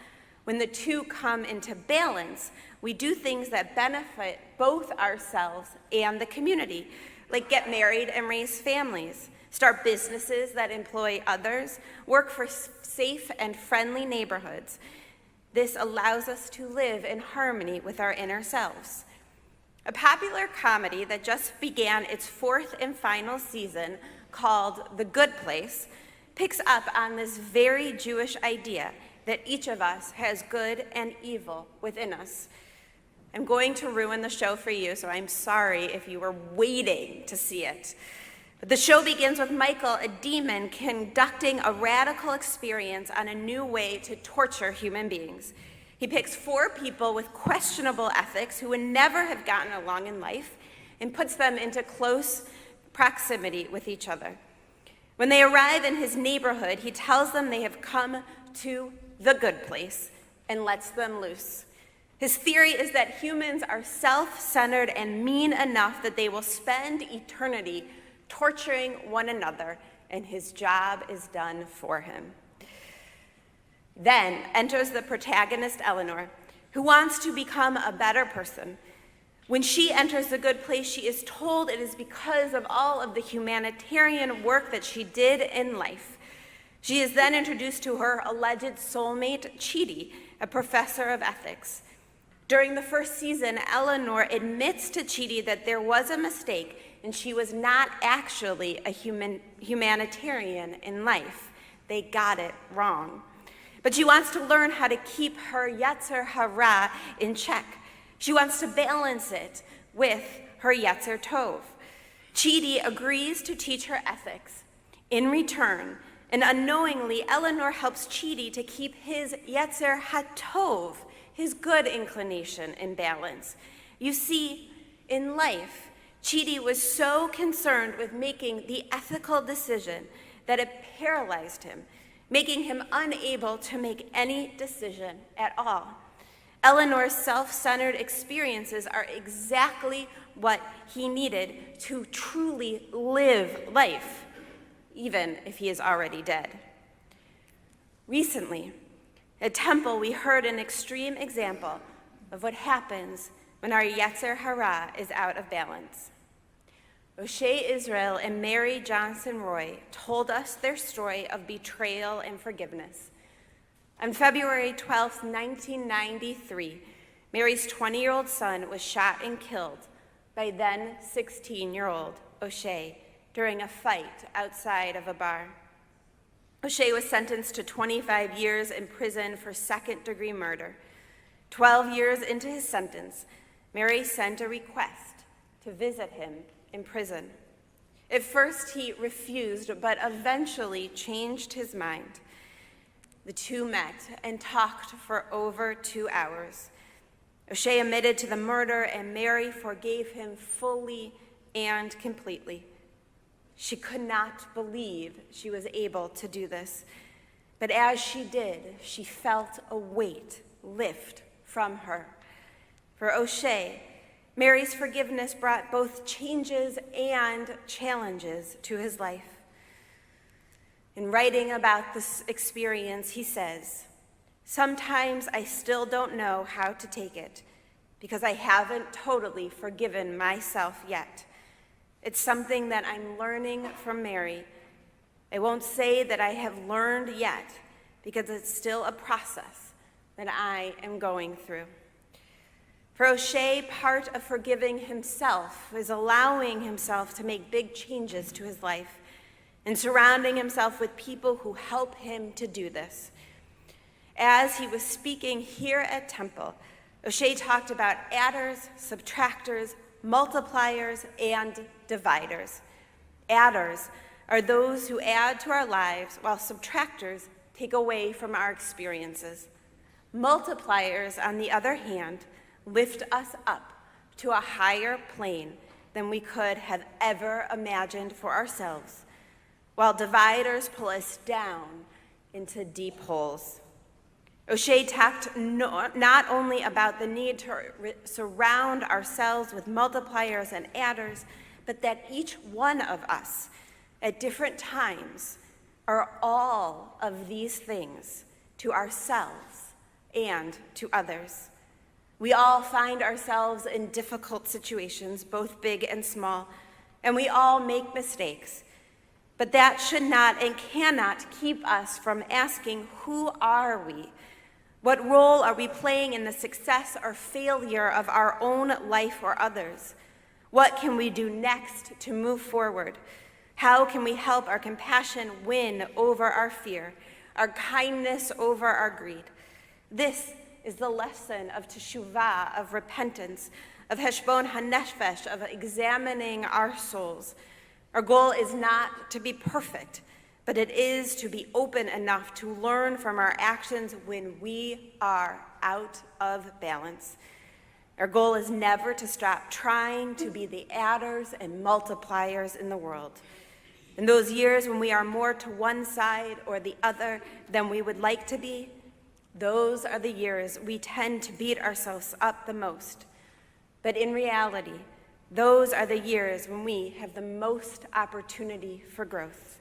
When the two come into balance, we do things that benefit both ourselves and the community, like get married and raise families, start businesses that employ others, work for safe and friendly neighborhoods. This allows us to live in harmony with our inner selves. A popular comedy that just began its fourth and final season, called The Good Place, picks up on this very Jewish idea that each of us has good and evil within us. I'm going to ruin the show for you, so I'm sorry if you were waiting to see it. But the show begins with Michael, a demon, conducting a radical experience on a new way to torture human beings. He picks 4 people with questionable ethics who would never have gotten along in life and puts them into close proximity with each other. When they arrive in his neighborhood, he tells them they have come to the good place and lets them loose. His theory is that humans are self-centered and mean enough that they will spend eternity torturing one another, and his job is done for him. Then enters the protagonist, Eleanor, who wants to become a better person. When she enters the good place, she is told it is because of all of the humanitarian work that she did in life. She is then introduced to her alleged soulmate, Chidi, a professor of ethics. During the first season, Eleanor admits to Chidi that there was a mistake and she was not actually a humanitarian in life. They got it wrong. But she wants to learn how to keep her Yetzer Hara in check. She wants to balance it with her Yetzer Tov. Chidi agrees to teach her ethics. In return, and unknowingly, Eleanor helps Chidi to keep his Yetzer HaTov, his good inclination, in balance. You see, in life, Chidi was so concerned with making the ethical decision that it paralyzed him, making him unable to make any decision at all. Eleanor's self-centered experiences are exactly what he needed to truly live life, even if he is already dead. Recently, at Temple, we heard an extreme example of what happens when our Yetzer Hara is out of balance. O'Shea Israel and Mary Johnson Roy told us their story of betrayal and forgiveness. On February 12, 1993, Mary's 20-year-old son was shot and killed by then 16-year-old O'Shea during a fight outside of a bar. O'Shea was sentenced to 25 years in prison for second-degree murder. 12 years into his sentence, Mary sent a request to visit him in prison. At first, he refused, but eventually changed his mind. The two met and talked for over 2 hours. O'Shea admitted to the murder, and Mary forgave him fully and completely. She could not believe she was able to do this. But as she did, she felt a weight lift from her. For O'Shea, Mary's forgiveness brought both changes and challenges to his life. In writing about this experience, he says, "Sometimes I still don't know how to take it because I haven't totally forgiven myself yet. It's something that I'm learning from Mary. I won't say that I have learned yet because it's still a process that I am going through." For O'Shea, part of forgiving himself is allowing himself to make big changes to his life and surrounding himself with people who help him to do this. As he was speaking here at Temple, O'Shea talked about adders, subtractors, multipliers, and dividers. Adders are those who add to our lives, while subtractors take away from our experiences. Multipliers, on the other hand, lift us up to a higher plane than we could have ever imagined for ourselves, while dividers pull us down into deep holes. O'Shea talked not only about the need to surround ourselves with multipliers and adders, but that each one of us at different times are all of these things to ourselves and to others. We all find ourselves in difficult situations, both big and small, and we all make mistakes. But that should not and cannot keep us from asking, who are we? What role are we playing in the success or failure of our own life or others? What can we do next to move forward? How can we help our compassion win over our fear, our kindness over our greed? This is the lesson of teshuvah, of repentance, of heshbon hanefesh, of examining our souls. Our goal is not to be perfect, but it is to be open enough to learn from our actions when we are out of balance. Our goal is never to stop trying to be the adders and multipliers in the world. In those years when we are more to one side or the other than we would like to be, Those are the years we tend to beat ourselves up the most. But in reality, those are the years when we have the most opportunity for growth.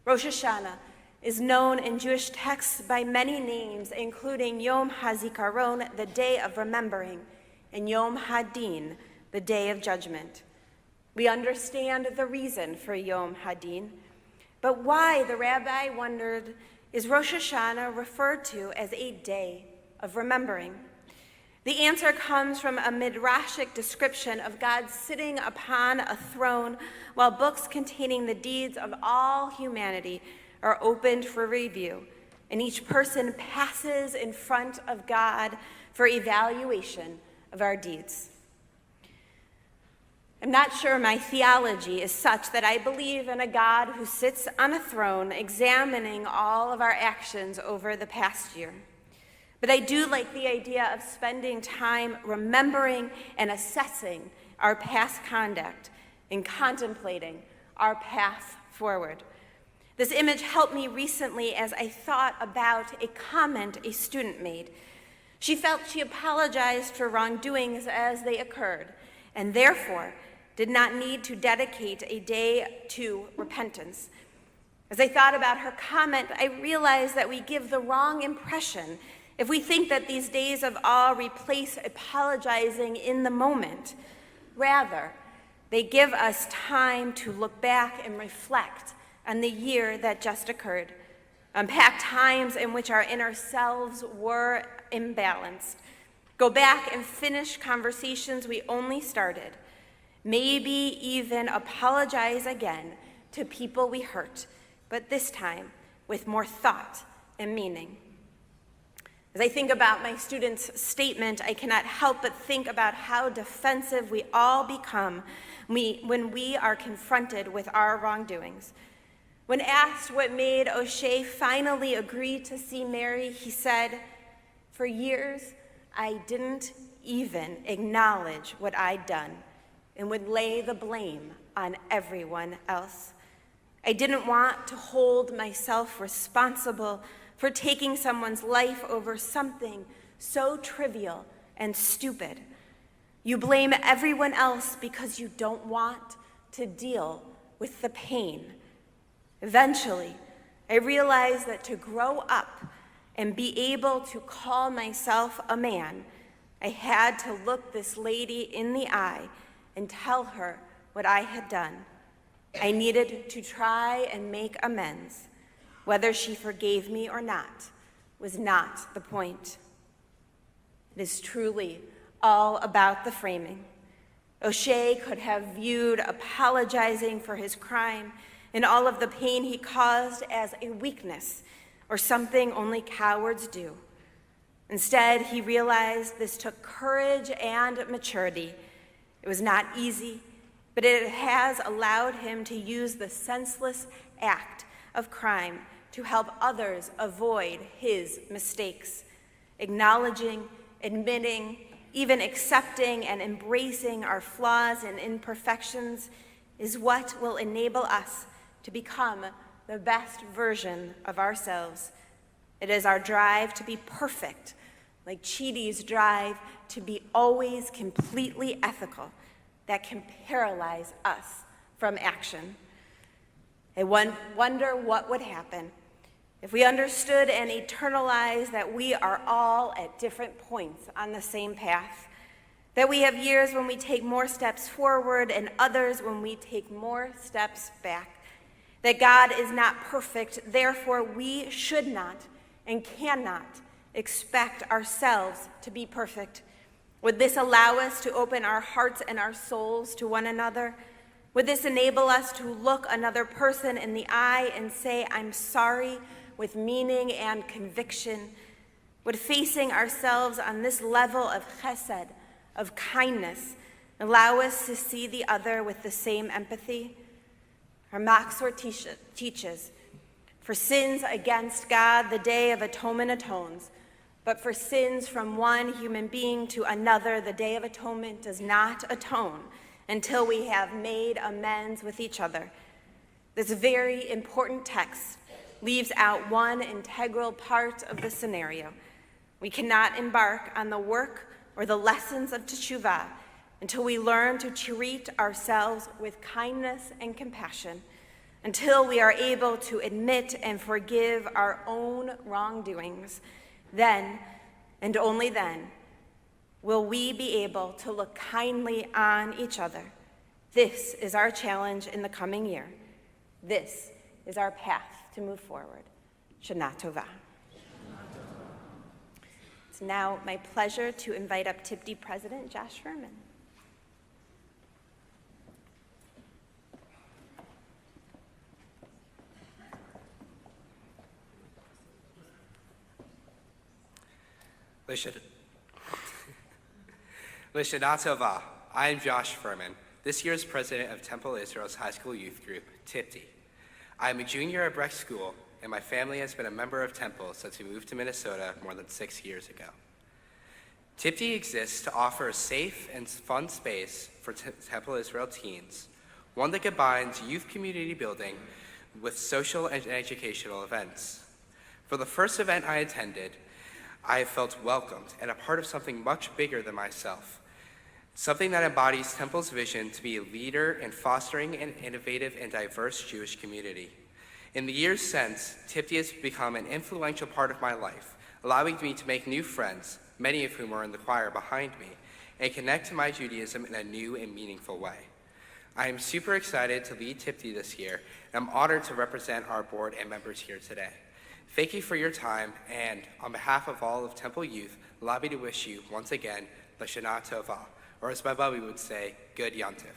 Rosh HaShanah is known in Jewish texts by many names, including Yom HaZikaron, the day of remembering, and Yom HaDin, the day of judgment. We understand the reason for Yom HaDin, but why, the rabbi wondered, is Rosh Hashanah referred to as a day of remembering? The answer comes from a midrashic description of God sitting upon a throne while books containing the deeds of all humanity are opened for review, and each person passes in front of God for evaluation of our deeds. I'm not sure my theology is such that I believe in a God who sits on a throne examining all of our actions over the past year. But I do like the idea of spending time remembering and assessing our past conduct and contemplating our path forward. This image helped me recently as I thought about a comment a student made. She felt she apologized for wrongdoings as they occurred, and therefore did not need to dedicate a day to repentance. As I thought about her comment, I realized that we give the wrong impression if we think that these days of awe replace apologizing in the moment. Rather, they give us time to look back and reflect on the year that just occurred, unpack times in which our inner selves were imbalanced, go back and finish conversations we only started, maybe even apologize again to people we hurt, but this time with more thought and meaning. As I think about my student's statement, I cannot help but think about how defensive we all become when we are confronted with our wrongdoings. When asked what made O'Shea finally agree to see Mary, he said, "For years, I didn't even acknowledge what I'd done and would lay the blame on everyone else. I didn't want to hold myself responsible for taking someone's life over something so trivial and stupid. You blame everyone else because you don't want to deal with the pain. Eventually, I realized that to grow up and be able to call myself a man, I had to look this lady in the eye and tell her what I had done. I needed to try and make amends. Whether she forgave me or not was not the point." It is truly all about the framing. O'Shea could have viewed apologizing for his crime and all of the pain he caused as a weakness or something only cowards do. Instead, he realized this took courage and maturity. It was not easy, but it has allowed him to use the senseless act of crime to help others avoid his mistakes. Acknowledging, admitting, even accepting and embracing our flaws and imperfections is what will enable us to become the best version of ourselves. It is our drive to be perfect, like Chidi's drive to be always completely ethical, that can paralyze us from action. I wonder what would happen if we understood and internalized that we are all at different points on the same path, that we have years when we take more steps forward and others when we take more steps back, that God is not perfect, therefore we should not and cannot expect ourselves to be perfect. Would this allow us to open our hearts and our souls to one another? Would this enable us to look another person in the eye and say, "I'm sorry," with meaning and conviction? Would facing ourselves on this level of chesed, of kindness, allow us to see the other with the same empathy? Our Machzor teaches, for sins against God, the Day of Atonement atones, but for sins from one human being to another, the Day of Atonement does not atone until we have made amends with each other. This very important text leaves out one integral part of the scenario. We cannot embark on the work or the lessons of teshuvah until we learn to treat ourselves with kindness and compassion, until we are able to admit and forgive our own wrongdoings. Then, and only then, will we be able to look kindly on each other. This is our challenge in the coming year. This is our path to move forward. Shana Tova. It's now my pleasure to invite up TIPD President Josh Furman.
L'Shana Tova. I am Josh Furman, this year's president of Temple Israel's high school youth group, TIPD. I am a junior at Brecht School, and my family has been a member of Temple since we moved to Minnesota more than 6 years ago. TIPD exists to offer a safe and fun space for Temple Israel teens, one that combines youth community building with social and educational events. For the first event I attended, I have felt welcomed and a part of something much bigger than myself, something that embodies Temple's vision to be a leader in fostering an innovative and diverse Jewish community. In the years since, TIPD has become an influential part of my life, allowing me to make new friends, many of whom are in the choir behind me, and connect to my Judaism in a new and meaningful way. I am super excited to lead TIPD this year, and I'm honored to represent our board and members here today. Thank you for your time, and on behalf of all of Temple Youth, allow me to wish you, once again, L'Shana Tova, or as my Bubby would say, Good Yontif.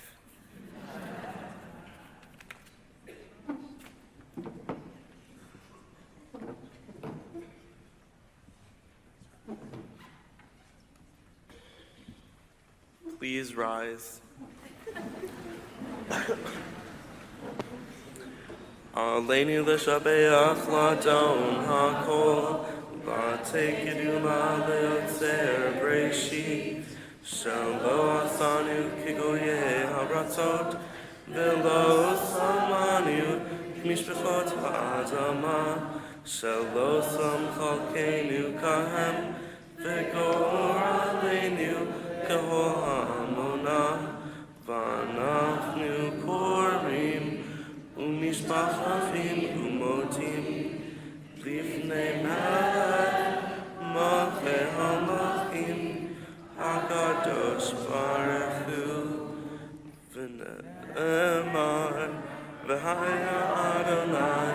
Please rise. Aleinu l'shabeach l'adon hakol, v'tekidu la'leotzer breishi, shelo asanu kigoye haratzot, v'lo samanu mishpachot ha'adama, shelo sam chalkenu kahem, v'gor aleinu kahol ha'amona, v'anachnu korim, Umishpachachim umotim, lifnei melech, malchei hamachim, hakadosh baruch hu, v'ne'emar, v'haya Adonai,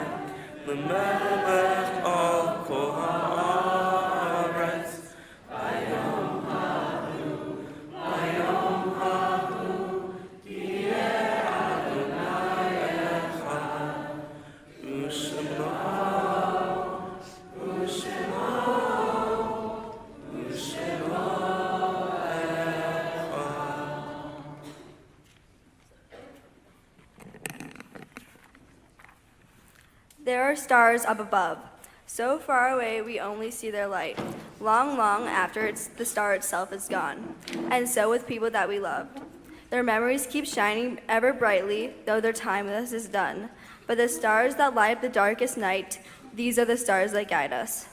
l'melech al kol haaretz, v'yom ha'hu, v'yom ha'hu, yeh Adonai echad, u'shemo, u'shemo, u'shemo echad.
There are stars up above, so far away we only see their light, long, long after the star itself is gone. And so with people that we loved. Their memories keep shining ever brightly, though their time with us is done. But the stars that light up the darkest night, these are the stars that guide us.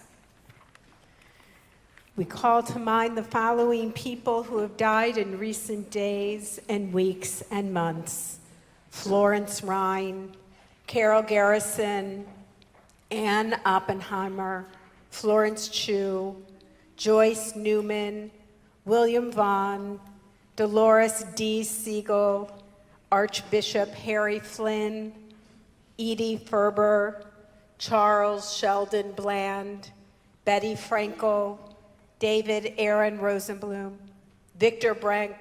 We call to mind the following people who have died in recent days and weeks and months: Florence Rhine, Carol Garrison, Ann Oppenheimer, Florence Chu, Joyce Newman, William Vaughn, Dolores D. Siegel, Archbishop Harry Flynn, Edie Ferber, Charles Sheldon Bland, Betty Frankel, David Aaron Rosenblum, Victor Brank,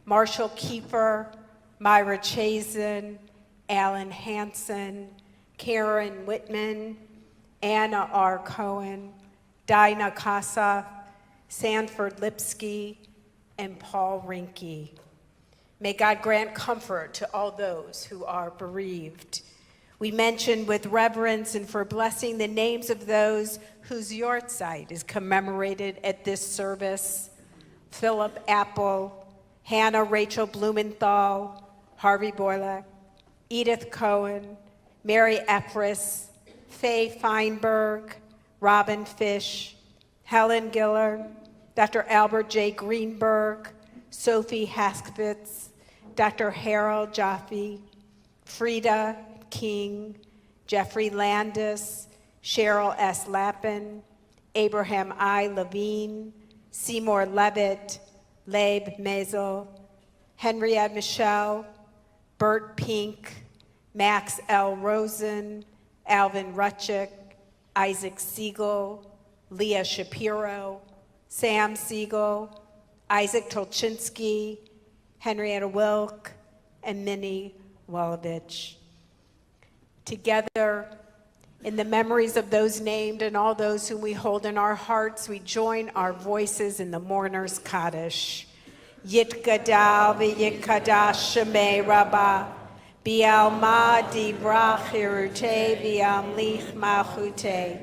Marshall Kiefer, Myra Chazen, Alan Hansen, Karen Whitman, Anna R. Cohen, Dinah Casa, Sanford Lipsky, and Paul Rinke. May God grant comfort to all those who are bereaved. We mention with reverence and for blessing the names of those whose yortzeit is commemorated at this service: Philip Apple, Hannah Rachel Blumenthal, Harvey Boylak, Edith Cohen, Mary Ephris, Faye Feinberg, Robin Fish, Helen Giller, Dr. Albert J. Greenberg, Sophie Haskvitz, Dr. Harold Jaffe, Frida King, Jeffrey Landis, Cheryl S. Lappin, Abraham I. Levine, Seymour Levitt, Labe Mazel, Henriette Michelle, Bert Pink, Max L. Rosen, Alvin Rutchick, Isaac Siegel, Leah Shapiro, Sam Siegel, Isaac Tolchinsky, Henrietta Wilk, and Minnie Walovich. Together, in the memories of those named and all those whom we hold in our hearts, we join our voices in the mourner's Kaddish. Yit Gadal v'yit Kadash Shemei Rabbah, Bialma Dibrach Hirute Biamlich Malchute,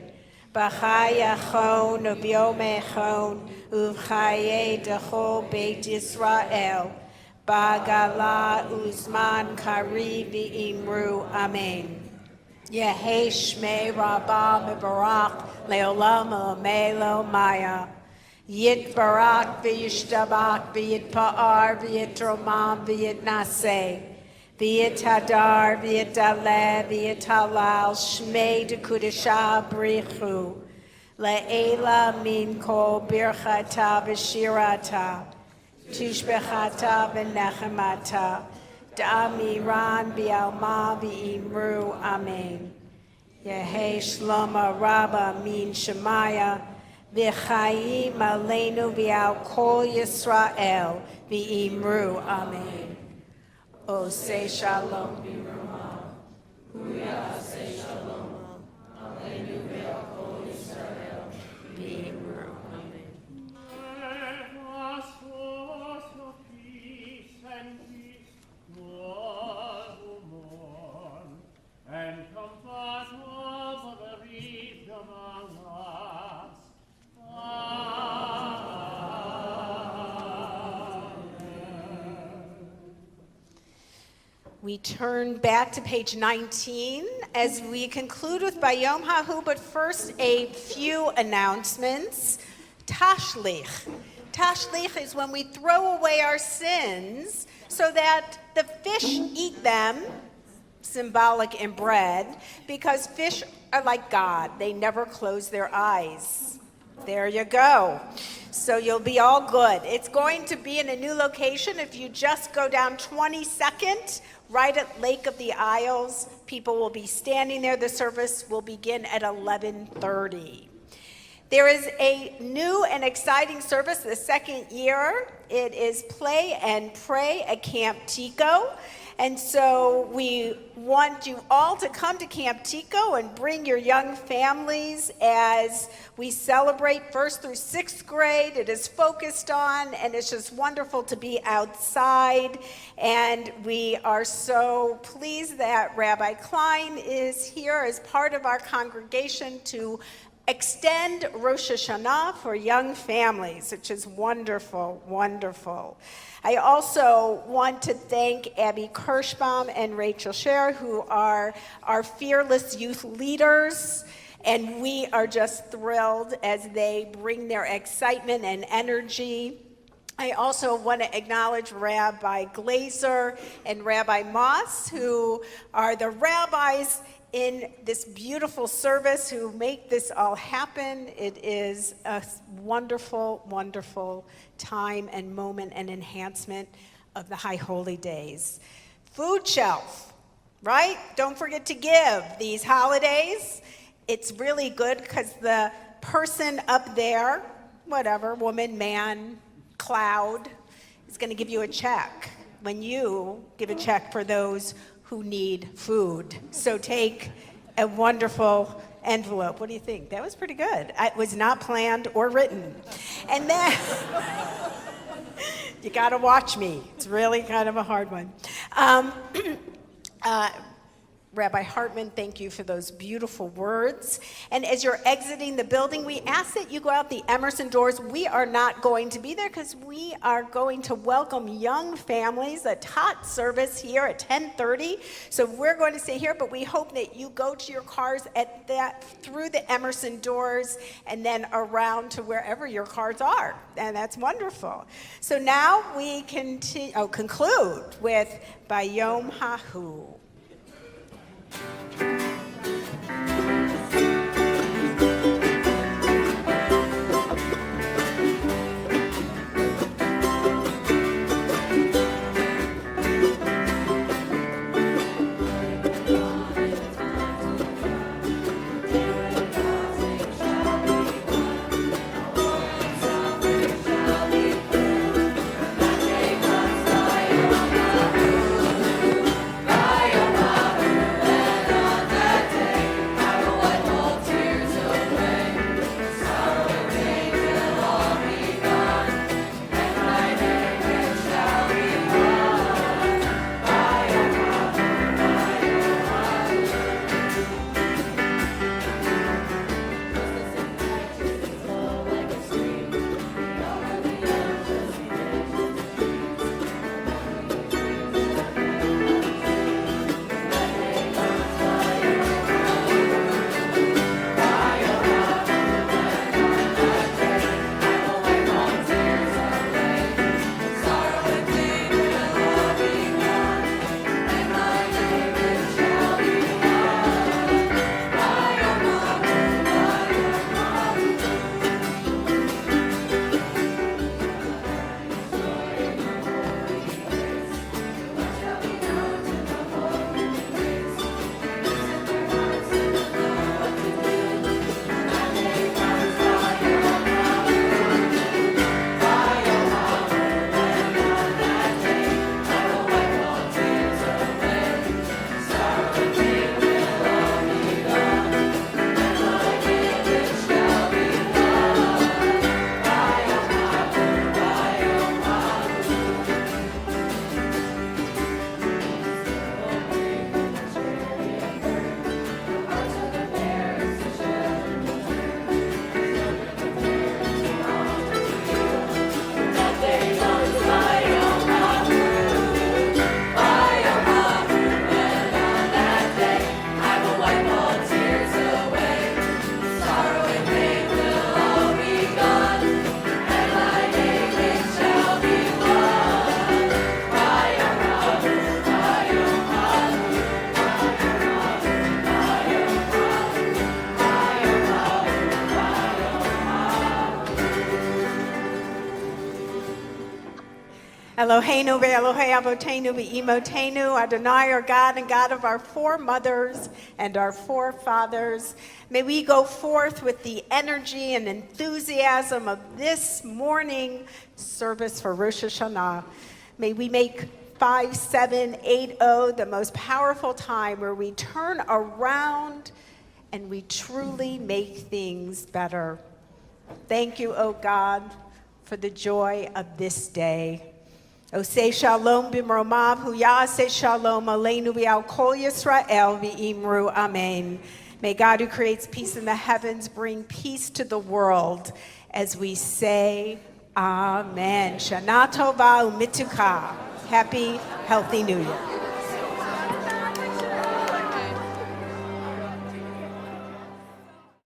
B'chayachon u'byomechon uv'chaye dechol Beit Yisrael, B'gala uzman kari v'imru Amen. Yehei Shmei Rabbah Mebarach Leolam Elamei Leomaya. Yit Barak v'yishtabak v'yit Pa'ar v'yit Romam v'yit Naseh. V'yit Hadar v'yit Daleh v'yit Halal Shmei Dekudesha Brichu. Le'ela min kol birchata v'shirata. Tishbechata v'nechemata. Da'amiran bi'alma bi'imru, Amen. Yehei Shloma Rabba min Shemaya, v'chaim aleinu v'al kol Yisrael, bi'imru, Amen. Oseh Shalom b'Roma, Huya Oseh Shalom, aleinu v'al kol Yisrael, bi'imru, Amen.
And comfort all the bereaved among us.
We turn back to page 19 as we conclude with Bayom Hahu, but first a few announcements. Tashlich. Tashlich is when we throw away our sins so that the fish eat them, symbolic in bread, because fish are like God. They never close their eyes. There you go. So you'll be all good. It's going to be in a new location. If you just go down 22nd, right at Lake of the Isles, people will be standing there. The service will begin at 11:30. There is a new and exciting service the second year. It is Play and Pray at Camp Tico. And so we want you all to come to Camp Tico and bring your young families as we celebrate 1st through 6th grade. It is focused on, and it's just wonderful to be outside. And we are so pleased that Rabbi Klein is here as part of our congregation to extend Rosh Hashanah for young families, which is wonderful, wonderful. I also want to thank Abby Kirschbaum and Rachel Scher, who are our fearless youth leaders, and we are just thrilled as they bring their excitement and energy. I also want to acknowledge Rabbi Glazer and Rabbi Moss, who are the rabbis in this beautiful service who make this all happen. It is a wonderful, wonderful time and moment and enhancement of the High Holy Days. Food shelf, right? Don't forget to give these holidays. It's really good because the person up there, whatever, woman, man, cloud, is going to give you a check when you give a check for those who need food. So take a wonderful envelope. What do you think? That was pretty good. It was not planned or written. And then, you gotta watch me. It's really kind of a hard one. Rabbi Hartman, thank you for those beautiful words. And as you're exiting the building, we ask that you go out the Emerson doors. We are not going to be there because we are going to welcome young families, a tot service here at 10:30. So we're going to stay here, but we hope that you go to your cars through the Emerson doors and then around to wherever your cars are. And that's wonderful. So now we conclude with Bayom Hahu. Eloheinu ve'Elohei Avotenu ve'imotenu, Adonai, our God and God of our foremothers and our forefathers. May we go forth with the energy and enthusiasm of this morning service for Rosh Hashanah. May we make 5780 the most powerful time where we turn around and we truly make things better. Thank you, O God, for the joy of this day. Oseh shalom b'mromav, hu ya'aseh shalom aleinu v'al kol Yisrael v'imru amen. May God who creates peace in the heavens bring peace to the world as we say amen. Shana tova u'mituka. Happy, healthy New Year.